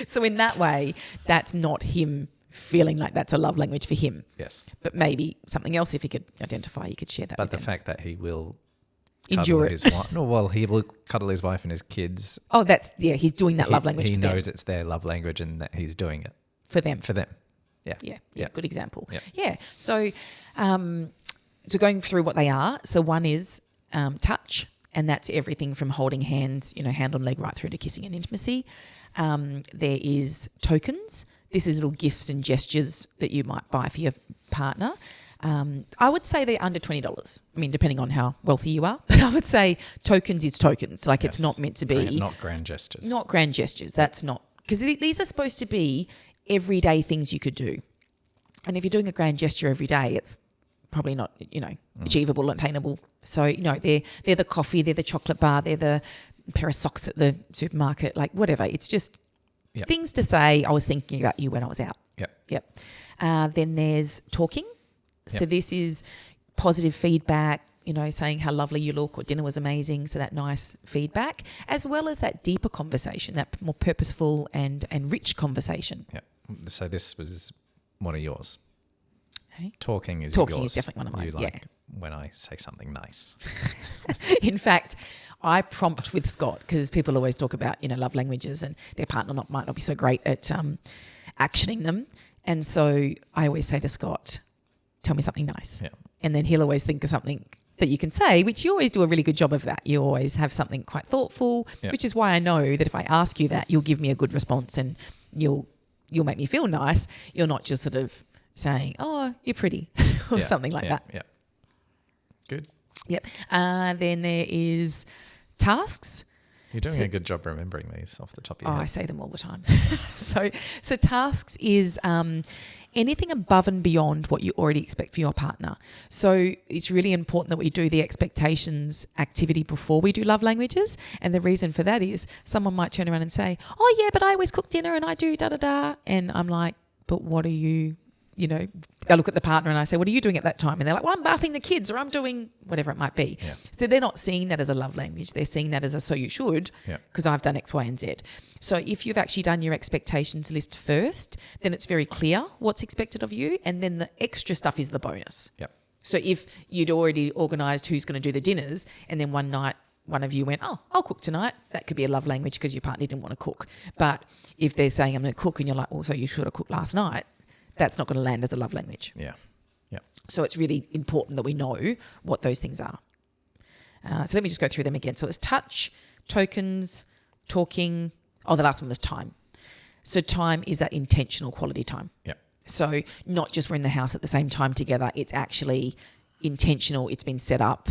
So in that way, that's not him feeling like that's a love language for him. Yes. But maybe something else, if he could identify, you could share that with him. But the fact that he will endure his it. wife. No, well, he will cuddle his wife and his kids. Oh, he's doing that love language He for them. knows it's their love language and that he's doing it. For them. Yeah. Good example. Yeah. So going through what they are. So one is touch, and that's everything from holding hands, hand on leg, right through to kissing and intimacy. There is tokens. This is little gifts and gestures that you might buy for your partner. I would say they're under $20. I mean, depending on how wealthy you are. But I would say tokens is tokens. Like it's not meant to be. Not grand gestures. Not grand gestures. That's not. Because these are supposed to be everyday things you could do. And if you're doing a grand gesture every day, it's probably not, achievable and attainable. So, they're the coffee, they're the chocolate bar, they're the pair of socks at the supermarket, like whatever. It's just things to say, I was thinking about you when I was out. Yep. Then there's talking. So this is positive feedback, saying how lovely you look or dinner was amazing. So that nice feedback, as well as that deeper conversation, that more purposeful and rich conversation. Yeah. So this was one of yours. Hey? Talking is definitely one of mine. You like when I say something nice. In fact, I prompt with Scott, because people always talk about, love languages, and their partner might not be so great at actioning them. And so I always say to Scott, tell me something nice. Yeah. And then he'll always think of something that you can say, which you always do a really good job of that. You always have something quite thoughtful, which is why I know that if I ask you that, you'll give me a good response and you'll make me feel nice. You're not just sort of saying, oh, you're pretty or something like that. Yeah. Good. Yep. Then there is tasks. You're doing a good job remembering these off the top of your head. I say them all the time. So tasks is anything above and beyond what you already expect for your partner. So it's really important that we do the expectations activity before we do love languages. And the reason for that is someone might turn around and say, oh yeah, but I always cook dinner and I do da-da-da. And I'm like, but what are you, I look at the partner and I say, what are you doing at that time? And they're like, well, I'm bathing the kids, or I'm doing whatever it might be. Yeah. So they're not seeing that as a love language. They're seeing that as a so you should, because I've done X, Y, and Z. So if you've actually done your expectations list first, then it's very clear what's expected of you. And then the extra stuff is the bonus. Yep. So if you'd already organised who's going to do the dinners, and then one night one of you went, oh, I'll cook tonight, that could be a love language because your partner didn't want to cook. But if they're saying I'm going to cook and you're like, well, so you should have cooked last night, that's not going to land as a love language. Yeah. So it's really important that we know what those things are. So let me just go through them again. So it's touch, tokens, talking. Oh, the last one was time. So time is that intentional quality time. Yep. So not just we're in the house at the same time together. It's actually intentional. It's been set up,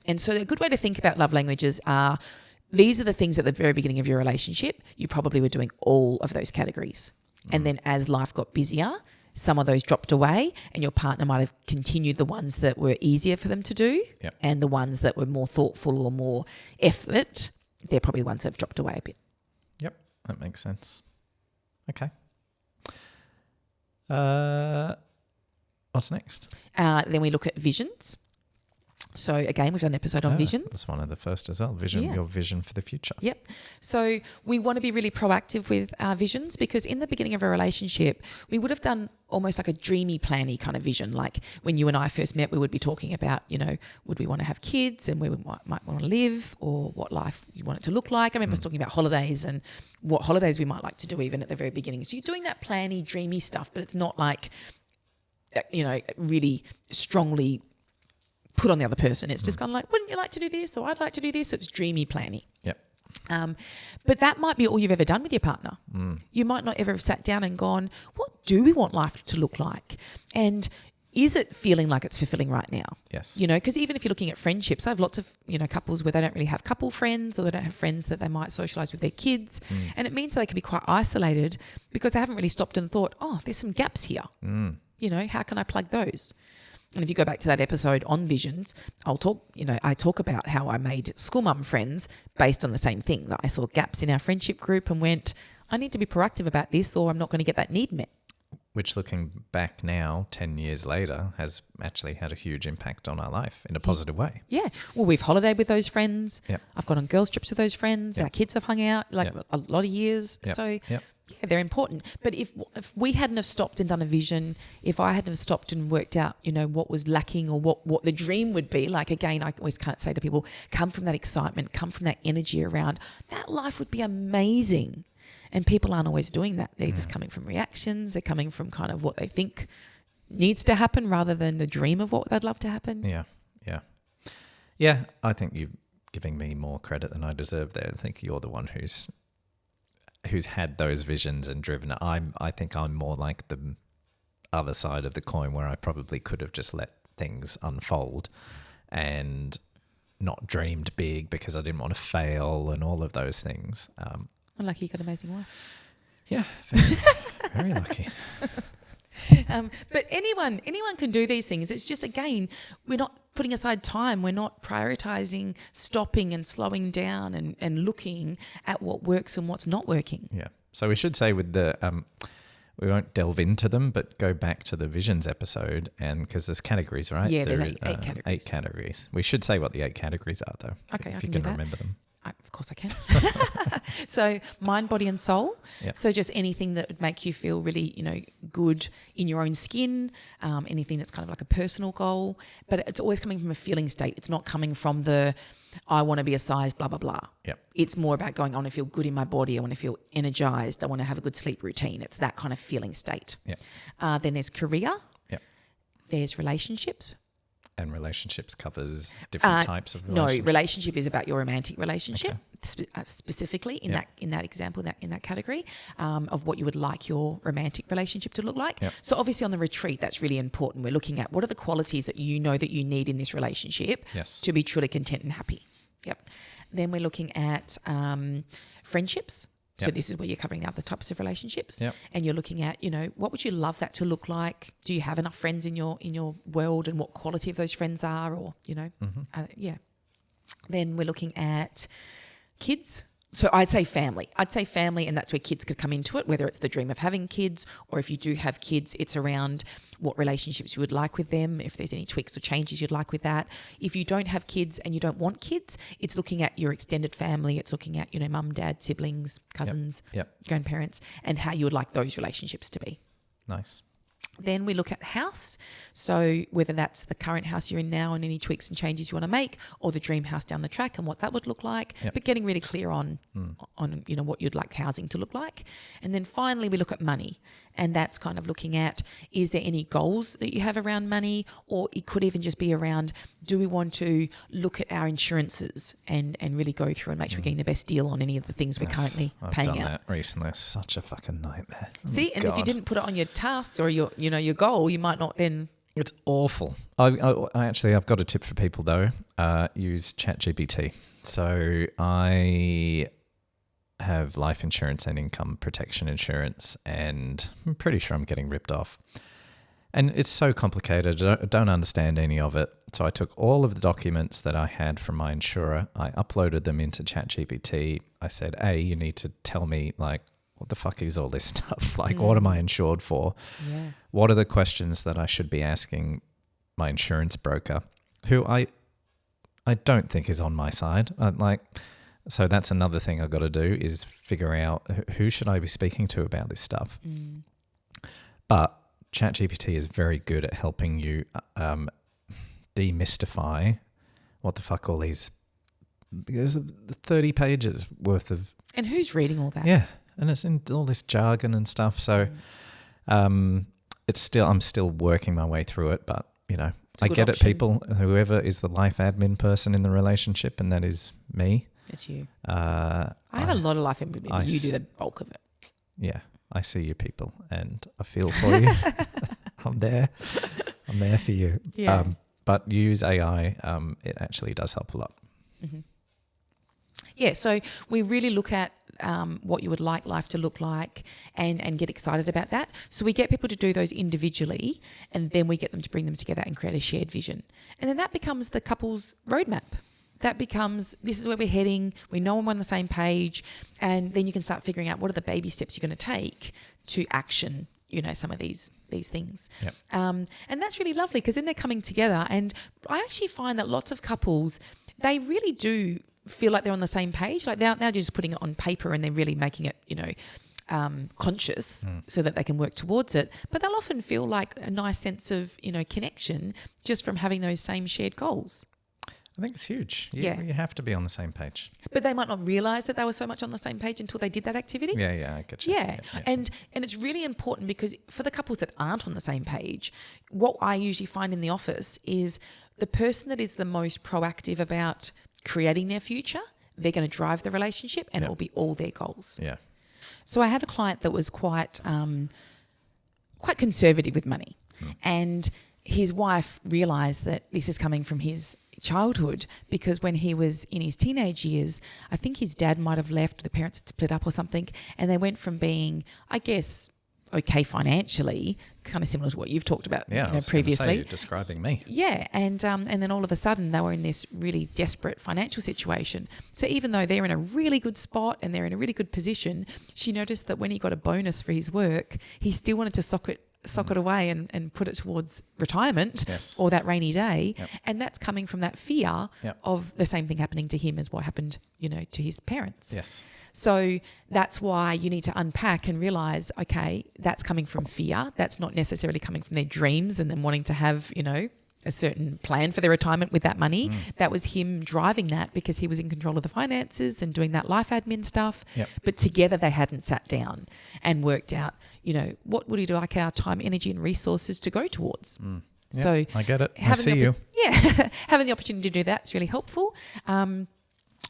And so a good way to think about love languages are, these are the things at the very beginning of your relationship. You probably were doing all of those categories. And then as life got busier, some of those dropped away, and your partner might have continued the ones that were easier for them to do. Yep. And the ones that were more thoughtful or more effort, they're probably the ones that have dropped away a bit. Yep, that makes sense. Okay. What's next? Then we look at visions. So again, we've done an episode on visions. That was one of the first as well. Your vision for the future. Yep. So we want to be really proactive with our visions, because in the beginning of a relationship, we would have done almost like a dreamy, planny kind of vision. Like when you and I first met, we would be talking about, would we want to have kids and where we might want to live, or what life you want it to look like. I remember us talking about holidays and what holidays we might like to do even at the very beginning. So you're doing that planny, dreamy stuff, but it's not like, really strongly put on the other person. It's just kind of like, wouldn't you like to do this? Or I'd like to do this. So it's dreamy, planny. Yep. But that might be all you've ever done with your partner. You might not ever have sat down and gone, what do we want life to look like? And is it feeling like it's fulfilling right now? Yes. Because even if you're looking at friendships, I have lots of, couples where they don't really have couple friends, or they don't have friends that they might socialise with their kids. And it means that they can be quite isolated because they haven't really stopped and thought, there's some gaps here. How can I plug those? And if you go back to that episode on visions, I talk about how I made school mum friends based on the same thing, that I saw gaps in our friendship group and went, I need to be proactive about this, or I'm not going to get that need met. Which, looking back now, 10 years later, has actually had a huge impact on our life in a positive way. Yeah. Well, we've holidayed with those friends. Yep. I've gone on girls' trips with those friends. Yep. Our kids have hung out a lot of years. Yep. So Yep. yeah, they're important. But if we hadn't have stopped and done a vision, if I hadn't have stopped and worked out, what was lacking, or what the dream would be, like, again, I always can't say to people, come from that excitement, come from that energy around, that life would be amazing. And people aren't always doing that. They're just coming from reactions. They're coming from kind of what they think needs to happen rather than the dream of what they'd love to happen. Yeah, yeah. Yeah, I think you're giving me more credit than I deserve there. I think you're the one who's had those visions and driven it. I think I'm more like the other side of the coin, where I probably could have just let things unfold and not dreamed big because I didn't want to fail and all of those things. I'm lucky you got an amazing wife. Yeah, very, very lucky. But anyone can do these things. It's just, again, we're not putting aside time. We're not prioritising stopping and slowing down and looking at what works and what's not working. Yeah. So we should say with the, we won't delve into them, but go back to the visions episode, and because there's categories, right? Yeah, there's eight categories. 8 categories. We should say what the 8 categories are, though. Okay, if I you can can do that. remember them. Of course I can. So mind, body and soul. Yep. So just anything that would make you feel really, good in your own skin, anything that's kind of like a personal goal, but it's always coming from a feeling state. It's not coming from the, I want to be a size, blah, blah, blah. Yep. It's more about going, I want to feel good in my body. I want to feel energized. I want to have a good sleep routine. It's that kind of feeling state. Yep. Then there's career. Yep. There's relationships. And relationships covers different types of relationships? No, relationship is about your romantic relationship, specifically in that example, in that category of what you would like your romantic relationship to look like. Yep. So obviously on the retreat, that's really important. We're looking at what are the qualities that you know that you need in this relationship to be truly content and happy. Yep. Then we're looking at friendships. So this is where you're covering the other types of relationships, and you're looking at, what would you love that to look like? Do you have enough friends in your world, and what quality of those friends are, or Then we're looking at kids. So I'd say family, and that's where kids could come into it, whether it's the dream of having kids, or if you do have kids, it's around what relationships you would like with them, if there's any tweaks or changes you'd like with that. If you don't have kids and you don't want kids, it's looking at your extended family. It's looking at, mum, dad, siblings, cousins, grandparents, and how you would like those relationships to be. Nice. Then we look at house. So whether that's the current house you're in now and any tweaks and changes you want to make, or the dream house down the track and what that would look like, but getting really clear on what you'd like housing to look like. And then finally we look at money, and that's kind of looking at, is there any goals that you have around money, or it could even just be around, do we want to look at our insurances and really go through and make sure we're getting the best deal on any of the things we're currently paying out. I've done that recently. It's such a fucking nightmare. See, and if you didn't put it on your tasks or your goal, you might not then. It's awful. I've got a tip for people though. Use ChatGPT. So I have life insurance and income protection insurance, and I'm pretty sure I'm getting ripped off. And it's so complicated. I don't understand any of it. So I took all of the documents that I had from my insurer. I uploaded them into ChatGPT. I said, you need to tell me, like, what the fuck is all this stuff? Like, what am I insured for? Yeah. What are the questions that I should be asking my insurance broker, who I I don't think is on my side. So that's another thing I've got to do is figure out who should I be speaking to about this stuff. But ChatGPT is very good at helping you demystify what the fuck all these, because 30 pages worth of. And who's reading all that? Yeah. And it's in all this jargon and stuff. So I'm still working my way through it, but I get option. it, people. Whoever is the life admin person in the relationship, and that is me. It's you. I have a lot of life admin. You do the bulk of it. Yeah, I see you, people, and I feel for you. I'm there for you. Yeah. But use AI. It actually does help a lot. Mm-hmm. Yeah, so we really look at what you would like life to look like and get excited about that. So we get people to do those individually, and then we get them to bring them together and create a shared vision. And then that becomes the couple's roadmap. That becomes, this is where we're heading. We know we're on the same page. And then you can start figuring out what are the baby steps you're going to take to action, some of these things. Yep. And that's really lovely because then they're coming together. And I actually find that lots of couples, they really do feel like they're on the same page. Like they're just putting it on paper and they're really making it, conscious so that they can work towards it. But they'll often feel like a nice sense of, connection just from having those same shared goals. I think it's huge. You have to be on the same page. But they might not realise that they were so much on the same page until they did that activity. Yeah, I get you. Yeah. And it's really important because for the couples that aren't on the same page, what I usually find in the office is the person that is the most proactive about creating their future, they're going to drive the relationship and it will be all their goals. Yeah. So I had a client that was quite conservative with money, and his wife realised that this is coming from his childhood because when he was in his teenage years, I think his dad might have left, the parents had split up or something, and they went from being, I guess, okay financially, kind of similar to what you've talked about previously. You're describing me. Yeah, and then all of a sudden they were in this really desperate financial situation. So even though they're in a really good spot and they're in a really good position, she noticed that when he got a bonus for his work, he still wanted to sock it away and put it towards retirement or that rainy day. Yep. And that's coming from that fear of the same thing happening to him as what happened, to his parents. Yes. So that's why you need to unpack and realise, okay, that's coming from fear. That's not necessarily coming from their dreams and them wanting to have, a certain plan for their retirement with that money. That was him driving that because he was in control of the finances and doing that life admin stuff. Yep. But together they hadn't sat down and worked out, what would he like our time, energy and resources to go towards? Yep, So I get it. I see you. Yeah. Having the opportunity to do that is really helpful.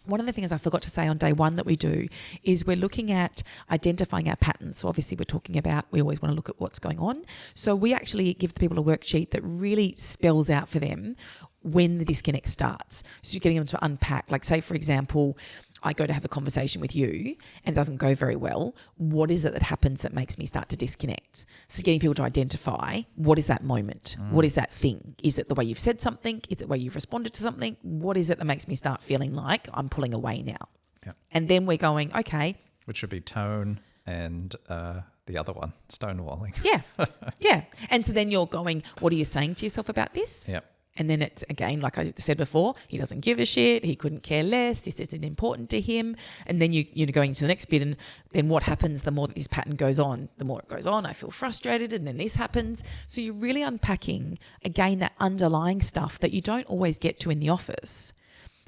One of the things I forgot to say on day one that we do is we're looking at identifying our patterns. So obviously we're talking about, we always want to look at what's going on. So we actually give the people a worksheet that really spells out for them when the disconnect starts. So you're getting them to unpack, like say, for example, I go to have a conversation with you and it doesn't go very well. What is it that happens that makes me start to disconnect? So getting people to identify, what is that moment? What is that thing? Is it the way you've said something? Is it the way you've responded to something? What is it that makes me start feeling like I'm pulling away now? Yep. And then we're going, okay. Which would be tone and the other one, stonewalling. Yeah. Yeah. And so then you're going, what are you saying to yourself about this? Yep. And then it's, again, like I said before, he doesn't give a shit. He couldn't care less. This isn't important to him. And then you're going to the next bit, and then what happens the more that this pattern goes on? The more it goes on, I feel frustrated, and then this happens. So you're really unpacking, again, that underlying stuff that you don't always get to in the office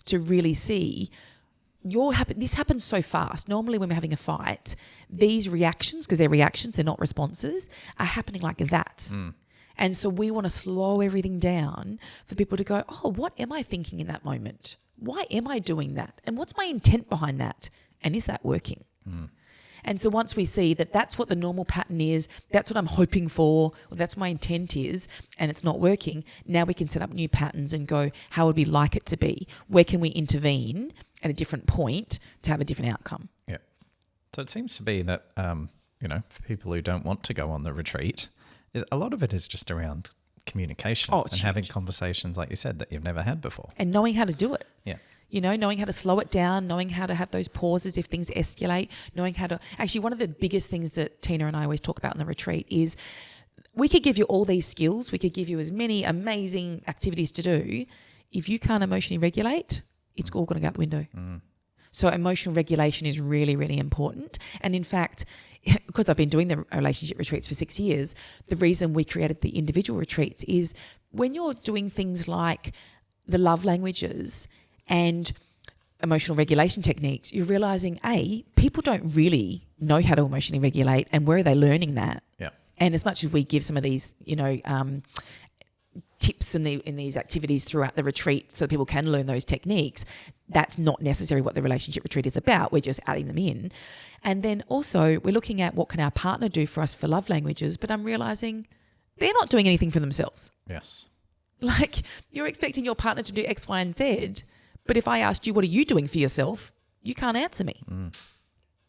to really see this happens so fast. Normally when we're having a fight, these reactions, because they're reactions, they're not responses, are happening like that. And so we want to slow everything down for people to go, oh, what am I thinking in that moment? Why am I doing that? And what's my intent behind that? And is that working? And so once we see that that's what the normal pattern is, that's what I'm hoping for, or that's what my intent is, and it's not working, now we can set up new patterns and go, how would we like it to be? Where can we intervene at a different point to have a different outcome? Yeah. So it seems to be that, for people who don't want to go on the retreat, a lot of it is just around communication and having conversations, like you said, that you've never had before. And knowing how to do it. Yeah. Knowing how to slow it down, knowing how to have those pauses if things escalate, knowing how to... Actually, one of the biggest things that Tina and I always talk about in the retreat is we could give you all these skills. We could give you as many amazing activities to do. if you can't emotionally regulate, it's all going to go out the window. So emotional regulation is really, really important. And in fact, because I've been doing the relationship retreats for 6 years, the reason we created the individual retreats is when you're doing things like the love languages and emotional regulation techniques, you're realizing, people don't really know how to emotionally regulate, and where are they learning that? Yeah. And as much as we give some of these, tips in these activities throughout the retreat so people can learn those techniques, that's not necessarily what the relationship retreat is about. We're just adding them in. And then also we're looking at what can our partner do for us for love languages, but I'm realizing they're not doing anything for themselves. Yes. Like, you're expecting your partner to do X, Y, and Z, but if I asked you, what are you doing for yourself? You can't answer me.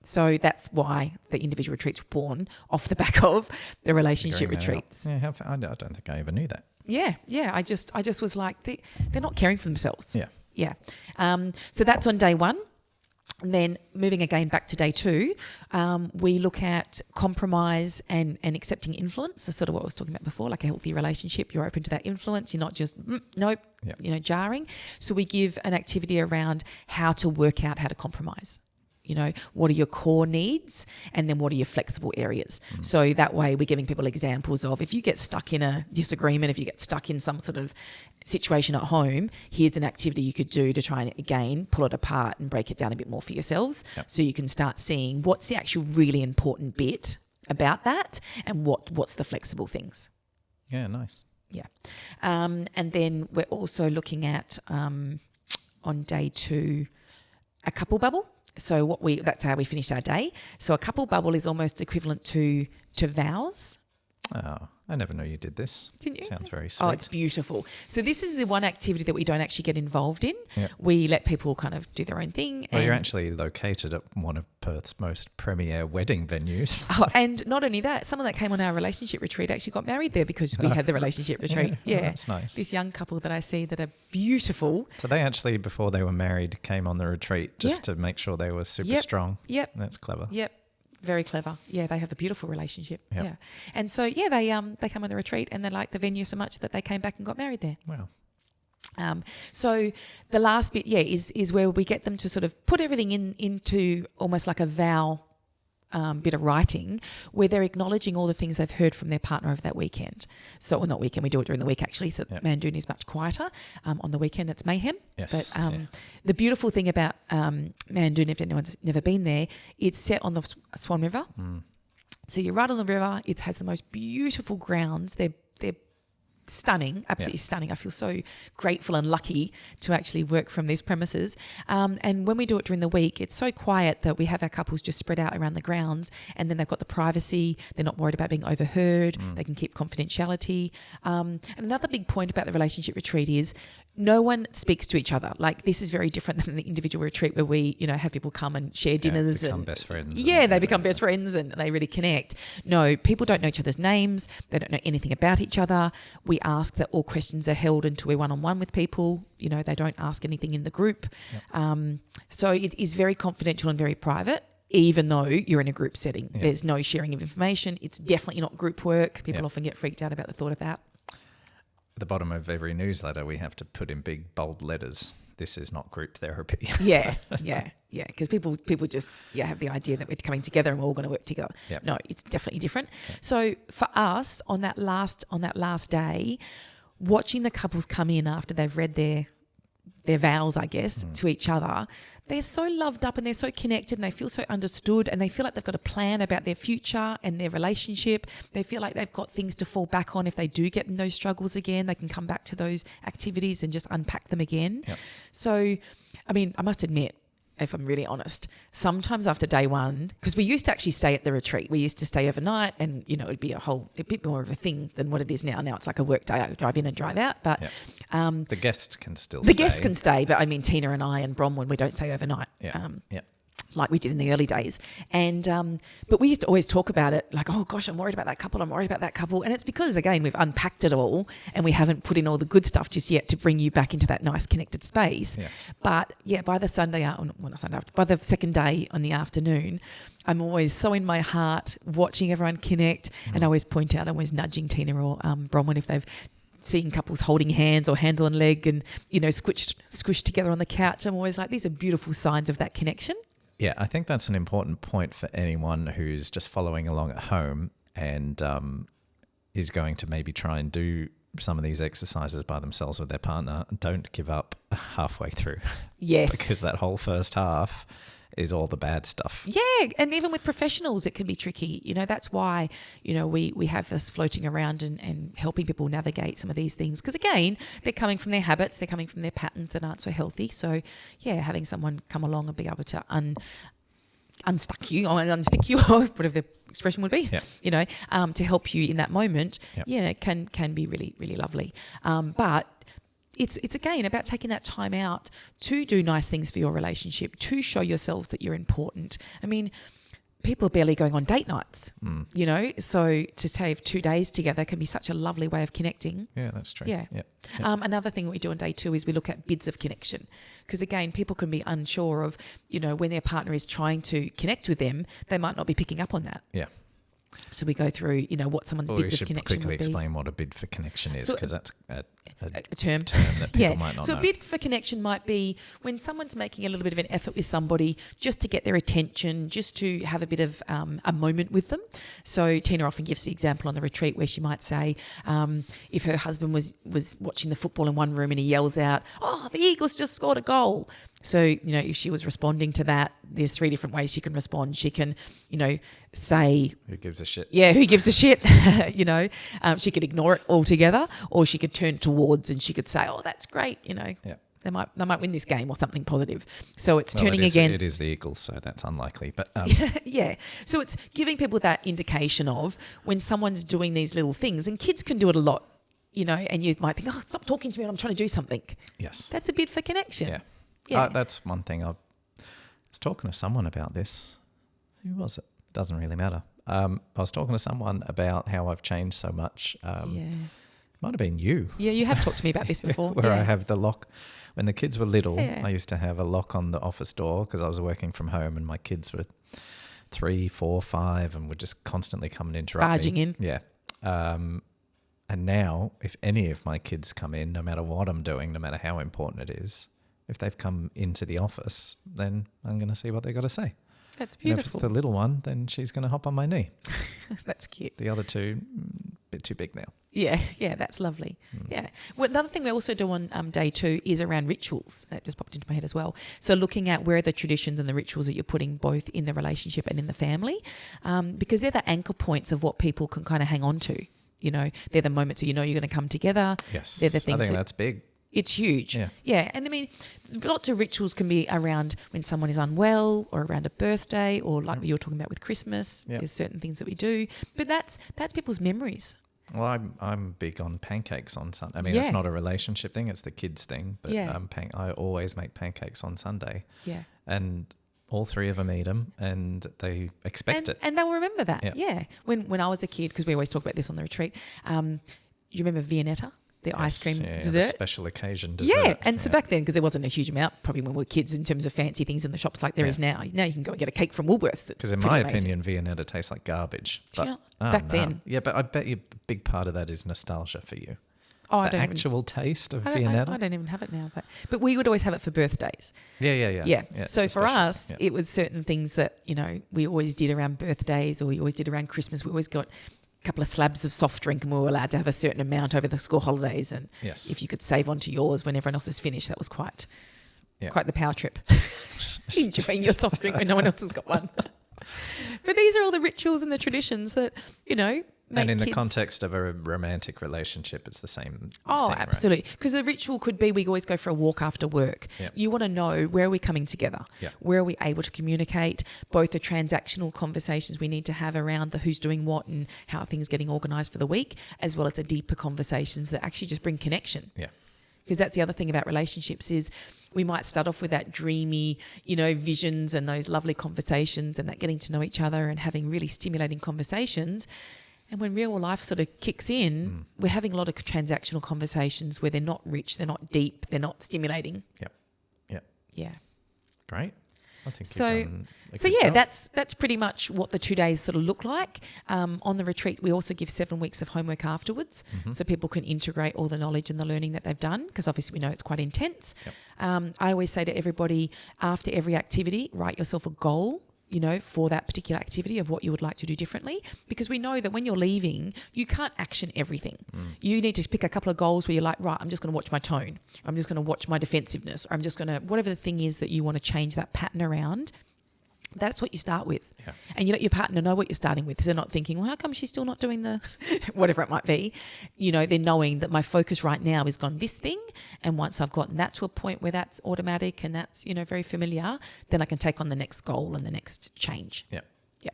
So that's why the individual retreats were born off the back of the relationship retreats. Yeah, I don't think I ever knew that. Yeah. I just was like, they're not caring for themselves. Yeah. So that's on day 1. And then moving again back to day 2, we look at compromise and accepting influence. So sort of what I was talking about before, like a healthy relationship. You're open to that influence. You're not just, nope, jarring. So we give an activity around how to work out how to compromise. What are your core needs, and then what are your flexible areas? So that way we're giving people examples of, if you get stuck in a disagreement, if you get stuck in some sort of situation at home, here's an activity you could do to try and, again, pull it apart and break it down a bit more for yourselves. So you can start seeing what's the actual really important bit about that, and what's the flexible things. Yeah, nice. Yeah. And then we're also looking at, on day 2, a couple bubble. So that's how we finish our day. So a couple bubble is almost equivalent to vows. Oh, I never knew you did this. Didn't you? Sounds very sweet. Oh, it's beautiful. So this is the one activity that we don't actually get involved in. Yep. We let people kind of do their own thing. Well, you're actually located at one of Perth's most premier wedding venues. Oh, and not only that, someone that came on our relationship retreat actually got married there because we had the relationship retreat. Yeah. Oh, that's nice. This young couple that I see that are beautiful. So they actually, before they were married, came on the retreat just to make sure they were super strong. Yep. That's clever. Yep. Very clever. Yeah, they have a beautiful relationship. Yep. Yeah. And so, they come on the retreat and they like the venue so much that they came back and got married there. Wow. So the last bit, is where we get them to sort of put everything into almost like a vow bit of writing, where they're acknowledging all the things they've heard from their partner over that weekend. So, well, not weekend, we do it during the week actually. So Mandoon is much quieter. On the weekend, it's mayhem. Yes. But the beautiful thing about Mandoon, if anyone's never been there, it's set on the Swan River. So you're right on the river. It has the most beautiful grounds. They're stunning, absolutely stunning. I feel so grateful and lucky to actually work from these premises. And when we do it during the week, it's so quiet that we have our couples just spread out around the grounds, and then they've got the privacy. They're not worried about being overheard. They can keep confidentiality. And another big point about the relationship retreat is no one speaks to each other. Like, this is very different than the individual retreat where we, have people come and share dinners. Become best friends. Yeah, they become best friends and they really connect. No, people don't know each other's names. They don't know anything about each other. We ask that all questions are held until we're one-on-one with people. They don't ask anything in the group. So it is very confidential and very private, even though you're in a group setting. There's no sharing of information. It's definitely not group work. People often get freaked out about the thought of that. At the bottom of every newsletter, we have to put in big, bold letters, "This is not group therapy." Yeah. Because people just have the idea that we're coming together and we're all going to work together. Yep. No, it's definitely different. So for us, on that last day, watching the couples come in after they've read their vows, I guess, to each other, they're so loved up and they're so connected and they feel so understood, and they feel like they've got a plan about their future and their relationship. They feel like they've got things to fall back on if they do get in those struggles again. They can come back to those activities and just unpack them again. Yep. So, I must admit, if I'm really honest, sometimes after day 1, because we used to actually stay at the retreat. We used to stay overnight, and, it'd be a bit more of a thing than what it is now. Now it's like a work day. I drive in and drive out. But the guests can still stay. The guests can stay, but Tina and I and Bronwyn, we don't stay overnight. Like we did in the early days. And but we used to always talk about it like, oh gosh, I'm worried about that couple. And it's because, again, we've unpacked it all and we haven't put in all the good stuff just yet to bring you back into that nice connected space. Yes. But by the by the second day on the afternoon, I'm always so in my heart watching everyone connect, and I always point out, I'm always nudging Tina or Bronwyn if they've seeing couples holding hands or hand on leg and, squished together on the couch. I'm always like, these are beautiful signs of that connection. Yeah, I think that's an important point for anyone who's just following along at home and is going to maybe try and do some of these exercises by themselves with their partner. Don't give up halfway through. Yes. Because that whole first half is all the bad stuff. Yeah, and even with professionals, it can be tricky. That's why, we have this floating around and helping people navigate some of these things. Because again, they're coming from their habits, they're coming from their patterns that aren't so healthy. So, yeah, having someone come along and be able to unstick you, or whatever the expression would be, to help you in that moment, can be really, really lovely. But it's again about taking that time out to do nice things for your relationship, to show yourselves that you're important. I mean, people are barely going on date nights, so to save 2 days together can be such a lovely way of connecting. Yeah, that's true. Yeah. Another thing we do on day 2 is we look at bids of connection, because again, people can be unsure of, when their partner is trying to connect with them, they might not be picking up on that. Yeah. So we go through, what someone's bids of connection would be. Quickly explain what a bid for connection is, because that's a term that people might not know. So a bid for connection might be when someone's making a little bit of an effort with somebody just to get their attention, just to have a bit of a moment with them. So Tina often gives the example on the retreat where she might say, if her husband was watching the football in one room and he yells out, "Oh, the Eagles just scored a goal." So, if she was responding to that, there's 3 different ways she can respond. She can, say... Who gives a shit? Yeah, who gives a shit? She could ignore it altogether, or she could turn towards and she could say, "Oh, that's great," Yeah. They might win this game or something positive. So it's turning against... It is the Eagles, so that's unlikely. But yeah. So it's giving people that indication of when someone's doing these little things, and kids can do it a lot, and you might think, "Oh, stop talking to me, I'm trying to do something." Yes. That's a bid for connection. Yeah. Yeah. That's one thing. I was talking to someone about this. Who was it? Doesn't really matter. I was talking to someone about how I've changed so much. It might have been you. Yeah, you have talked to me about this before. Where I have the lock. When the kids were little, Yeah. I used to have a lock on the office door because I was working from home and my kids were 3, 4, 5 and would just constantly come and interrupt Barging me. in. Yeah. And now, if any of my kids come in, no matter what I'm doing, no matter how important it is, if they've come into the office, then I'm going to see what they've got to say. That's And if beautiful. it's the little one, then she's going to hop on my knee. That's cute. The other 2, a bit too big now. Yeah, that's lovely. Yeah. Well, another thing we also do on day 2 is around rituals. That just popped into my head as well. So looking at where are the traditions and the rituals that you're putting both in the relationship and in the family, because they're the anchor points of what people can kind of hang on to. They're the moments that you're going to come together. Yes. They're the things I think that's big. It's huge. Yeah. And I mean, lots of rituals can be around when someone is unwell or around a birthday or like you were talking about with Christmas. Yep. There's certain things that we do. But that's people's memories. Well, I'm big on pancakes on Sunday. I mean, it's not a relationship thing; it's the kids thing. But I always make pancakes on Sunday. Yeah, and all 3 of them eat them, and they expect it, and they'll remember that. Yep. Yeah, when I was a kid, because we always talk about this on the retreat. Do you remember Viennetta? The ice cream dessert? The special occasion dessert. Yeah, and so back then, because there wasn't a huge amount, probably when we were kids, in terms of fancy things in the shops like there is now. Now you can go and get a cake from Woolworths. Because in my opinion, Viennetta tastes like garbage. But back then. Yeah, but I bet you a big part of that is nostalgia for you. Oh, the actual taste of Viennetta? I don't even have it now. But we would always have it for birthdays. Yeah. So for us, it was certain things that, we always did around birthdays, or we always did around Christmas. We always got couple of slabs of soft drink and we were allowed to have a certain amount over the school holidays, and if you could save onto yours when everyone else is finished, that was quite the power trip. Enjoying your soft drink when no one else has got one. But these are all the rituals and the traditions that and in the context of a romantic relationship, it's the same Oh, thing, absolutely. Because the ritual could be we always go for a walk after work. Yep. You want to know, where are we coming together? Yep. Where are we able to communicate? Both the transactional conversations we need to have around the who's doing what and how are things getting organised for the week, as well as the deeper conversations that actually just bring connection. Yeah. Because that's the other thing about relationships is we might start off with that dreamy, visions and those lovely conversations and that getting to know each other and having really stimulating conversations. And when real life sort of kicks in, we're having a lot of transactional conversations where they're not rich, they're not deep, they're not stimulating. Yep. Yeah. Great. I think So, you've done a so good yeah, job. that's pretty much what the 2 days sort of look like. On the retreat, we also give 7 weeks of homework afterwards, so people can integrate all the knowledge and the learning that they've done, because obviously we know it's quite intense. Yep. I always say to everybody, after every activity, write yourself a goal, for that particular activity of what you would like to do differently, because we know that when you're leaving, you can't action everything. You need to pick a couple of goals where you're like, right, I'm just going to watch my tone. I'm just going to watch my defensiveness. Or I'm just going to, whatever the thing is that you want to change that pattern around, that's what you start with. Yeah. And you let your partner know what you're starting with. So they're not thinking, well, how come she's still not doing the whatever it might be? They're knowing that my focus right now is on this thing. And once I've gotten that to a point where that's automatic and that's, very familiar, then I can take on the next goal and the next change. Yeah. Yeah.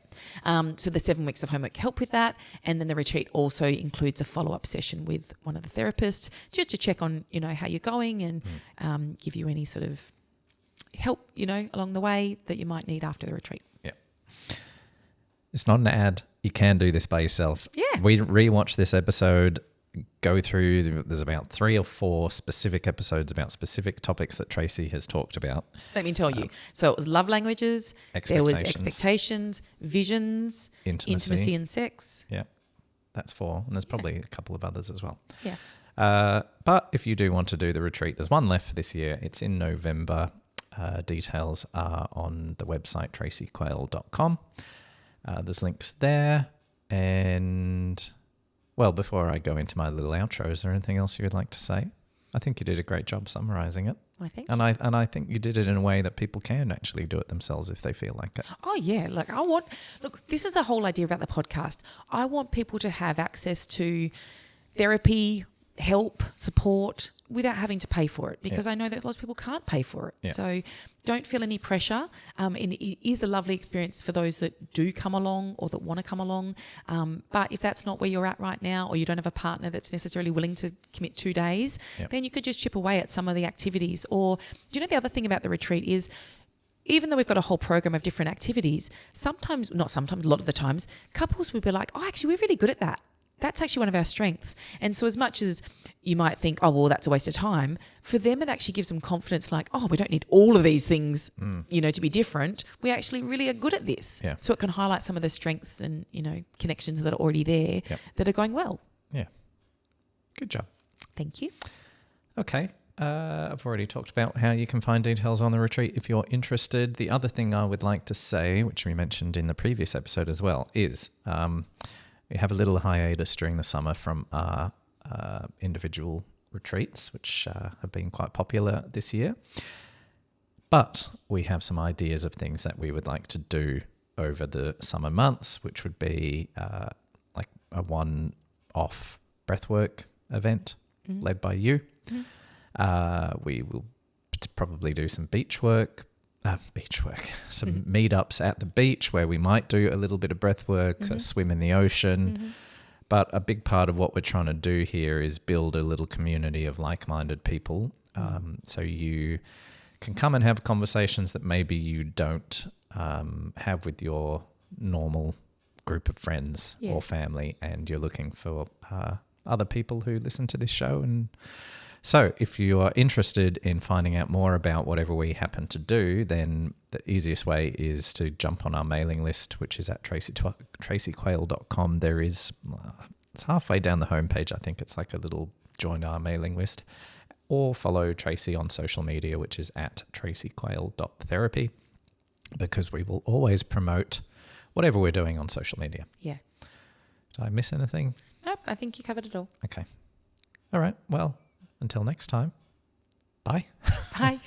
So the 7 weeks of homework help with that. And then the retreat also includes a follow-up session with one of the therapists just to check on, how you're going and give you any sort of help, along the way that you might need after the retreat. Yeah. It's not an ad. You can do this by yourself. Yeah. We rewatched this episode, go through, there's about 3 or 4 specific episodes about specific topics that Tracey has talked about. Let me tell you. So it was love languages, there was expectations, visions, intimacy and sex. Yeah. That's 4. And there's probably a couple of others as well. Yeah. But if you do want to do the retreat, there's one left for this year. It's in November. Details are on the website traceyquayle.com. There's links there. And, well, before I go into my little outro, is there anything else you would like to say? I think you did a great job summarising it. I think. And I think you did it in a way that people can actually do it themselves if they feel like it. Oh, yeah. Look, this is the whole idea about the podcast. I want people to have access to therapy, help, support, without having to pay for it, because I know that lots of people can't pay for it. Yeah. So don't feel any pressure. And it is a lovely experience for those that do come along or that want to come along. But if that's not where you're at right now, or you don't have a partner that's necessarily willing to commit 2 days, then you could just chip away at some of the activities. Or do you know the other thing about the retreat is, even though we've got a whole program of different activities, a lot of the times, couples would be like, oh, actually, we're really good at that. That's actually one of our strengths. And so as much as you might think, oh, well, that's a waste of time, for them it actually gives them confidence, like, oh, we don't need all of these things, to be different. We actually really are good at this. Yeah. So it can highlight some of the strengths and, connections that are already there that are going well. Yeah. Good job. Thank you. Okay. I've already talked about how you can find details on the retreat if you're interested. The other thing I would like to say, which we mentioned in the previous episode as well, is we have a little hiatus during the summer from our individual retreats, which have been quite popular this year. But we have some ideas of things that we would like to do over the summer months, which would be like a one-off breathwork event led by you. We will probably do some beach work, some meetups at the beach where we might do a little bit of breath work, so swim in the ocean. But a big part of what we're trying to do here is build a little community of like-minded people. So you can come and have conversations that maybe you don't have with your normal group of friends or family, and you're looking for other people who listen to this show. And so if you are interested in finding out more about whatever we happen to do, then the easiest way is to jump on our mailing list, which is at traceyquayle.com. There is, it's halfway down the homepage. I think it's like a little join our mailing list, or follow Tracey on social media, which is at traceyquayle.therapy, because we will always promote whatever we're doing on social media. Yeah. Did I miss anything? Nope, I think you covered it all. Okay. All right. Well, until next time, bye. Bye.